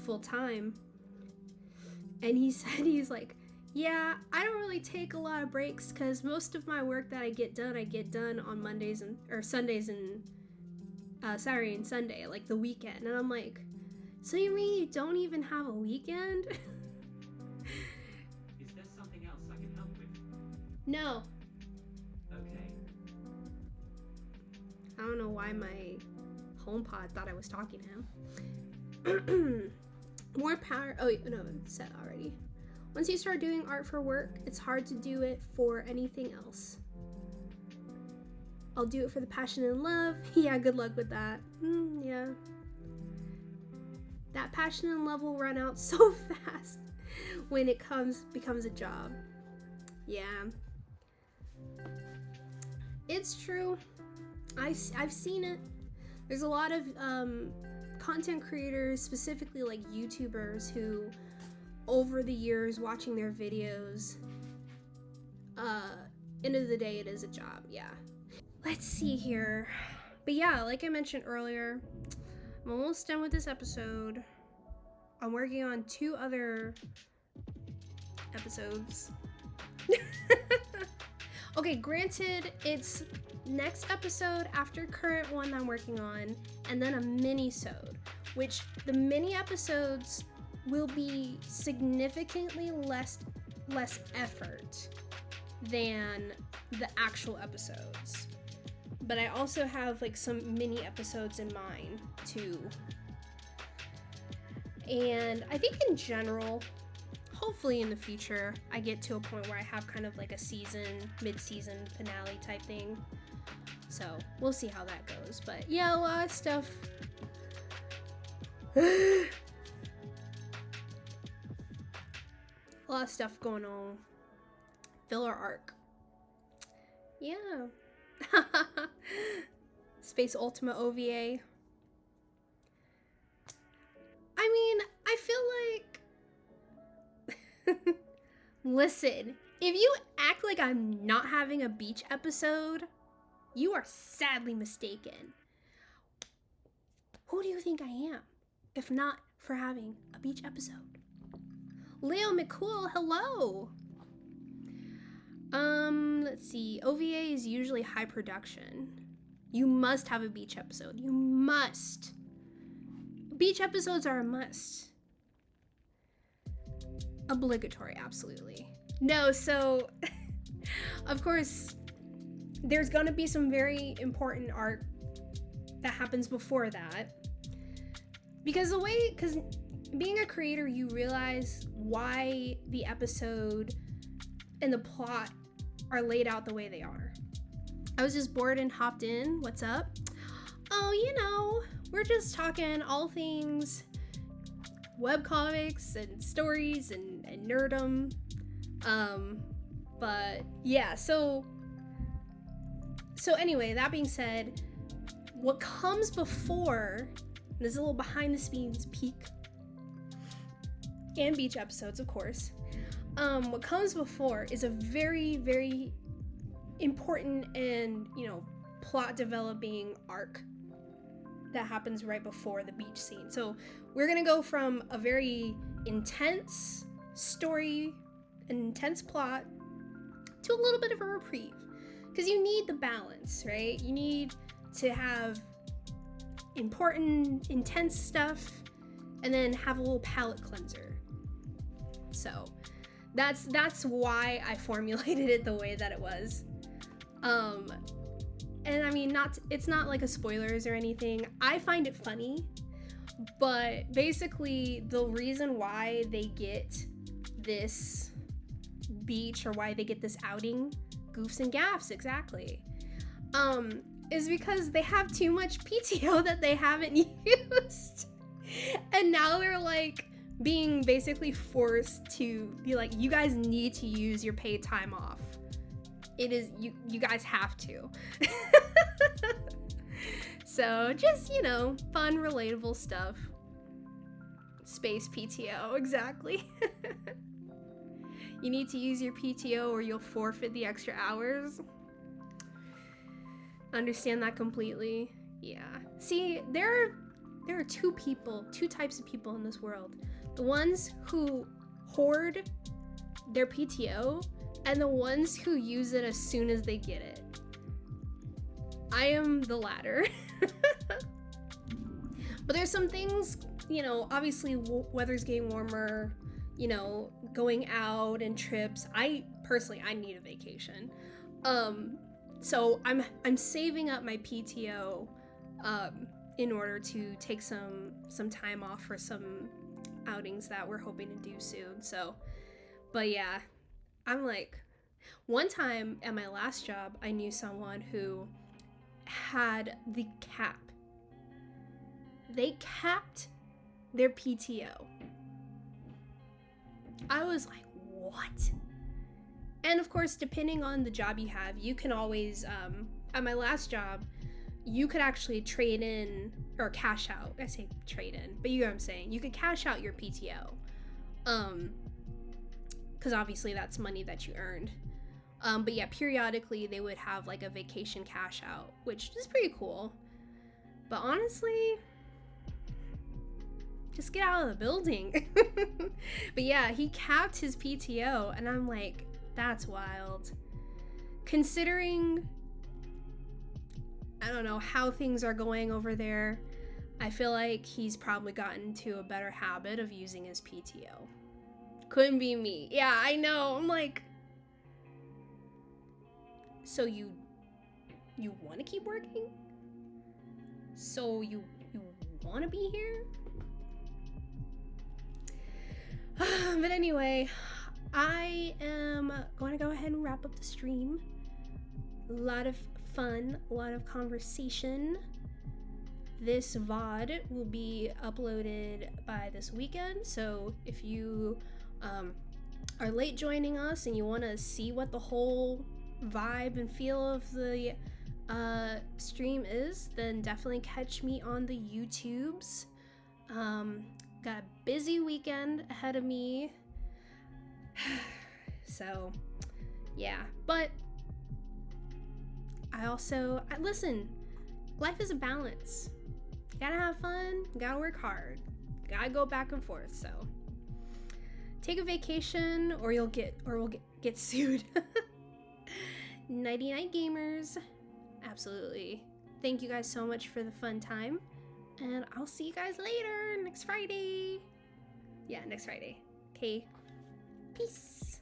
Speaker 1: full time, and he said, he's like, yeah, I don't really take a lot of breaks because most of my work that I get done on Mondays or Sundays and Saturday and Sunday, like the weekend. And I'm like, so you mean you don't even have a weekend?
Speaker 2: Is there something else I can help with?
Speaker 1: No.
Speaker 2: Okay.
Speaker 1: I don't know why my HomePod thought I was talking to him. More power. Oh, no, it's said already. Once you start doing art for work, it's hard to do it for anything else. I'll do it for the passion and love. Yeah, good luck with that. Yeah. That passion and love will run out so fast when it becomes a job. Yeah. It's true. I've seen it. There's a lot of content creators, specifically like YouTubers, who over the years watching their videos, end of the day it is a job. Yeah. Let's see here. But yeah, like I mentioned earlier, I'm almost done with this episode. I'm working on 2 other episodes. Okay, granted, it's next episode after current one I'm working on, and then a mini-sode, which the mini episodes will be significantly less effort than the actual episodes. But I also have like some mini episodes in mind too. And I think in general, hopefully in the future, I get to a point where I have kind of like a mid-season finale type thing. So we'll see how that goes. But yeah, a lot of stuff. A lot of stuff going on. Filler arc. Yeah. Space Ultima OVA. I mean, I feel like listen, if you act like I'm not having a beach episode, you are sadly mistaken. Who do you think I am, if not for having a beach episode? Leo McCool, hello. Let's see. OVA is usually high production. You must have a beach episode. You must. Beach episodes are a must. Obligatory, absolutely. No, so, of course, there's gonna be some very important art that happens before that. Because being a creator, you realize why the episode and the plot are laid out the way they are. I was just bored and hopped in. What's up? Oh, you know, we're just talking all things webcomics and stories and nerdum. But yeah, so anyway, that being said, what comes before, this is a little behind the scenes peek, and beach episodes, of course. What comes before is a very, very important and, you know, plot developing arc that happens right before the beach scene. So we're gonna go from a very intense story, an intense plot, to a little bit of a reprieve. Because you need the balance, right? You need to have important, intense stuff, and then have a little palate cleanser. So that's why I formulated it the way that it was. And I mean, it's not like a spoilers or anything. I find it funny, but basically the reason why they get this beach, or why they get this outing, goofs and gaffs, exactly, is because they have too much PTO that they haven't used. And now they're like being basically forced to be like, you guys need to use your paid time off. It is, you guys have to. So just, you know, fun, relatable stuff. Space PTO, exactly. You need to use your PTO or you'll forfeit the extra hours. Understand that completely. Yeah. See, there are two types of people in this world. The ones who hoard their PTO, and the ones who use it as soon as they get it. I am the latter. But there's some things, you know, obviously weather's getting warmer, you know, going out and trips. I need a vacation. So I'm saving up my PTO in order to take some time off for some outings that we're hoping to do soon. So, but yeah, I'm like, one time at my last job, I knew someone who had the cap. They capped their PTO. I was like, what? And of course, depending on the job you have, you can always, at my last job, you could actually trade in or cash out. I say trade in, but you know what I'm saying. You could cash out your PTO. Because obviously that's money that you earned. But yeah, periodically they would have like a vacation cash out, which is pretty cool. But honestly, just get out of the building. But yeah, he capped his PTO, and I'm like, that's wild. Considering, I don't know how things are going over there. I feel like he's probably gotten to a better habit of using his PTO. Couldn't be me. Yeah, I know. I'm like, so you want to keep working? So you want to be here? But anyway, I am going to go ahead and wrap up the stream. A lot of fun, a lot of conversation. This VOD will be uploaded by this weekend, so if you are late joining us and you want to see what the whole vibe and feel of the stream is, then definitely catch me on the YouTubes. Got a busy weekend ahead of me. So, yeah. But listen, life is a balance. You gotta have fun, you gotta work hard, you gotta go back and forth. So, take a vacation or we'll get sued. Nighty night, gamers. Absolutely. Thank you guys so much for the fun time. And I'll see you guys later next Friday. Yeah, next Friday. Okay. Peace.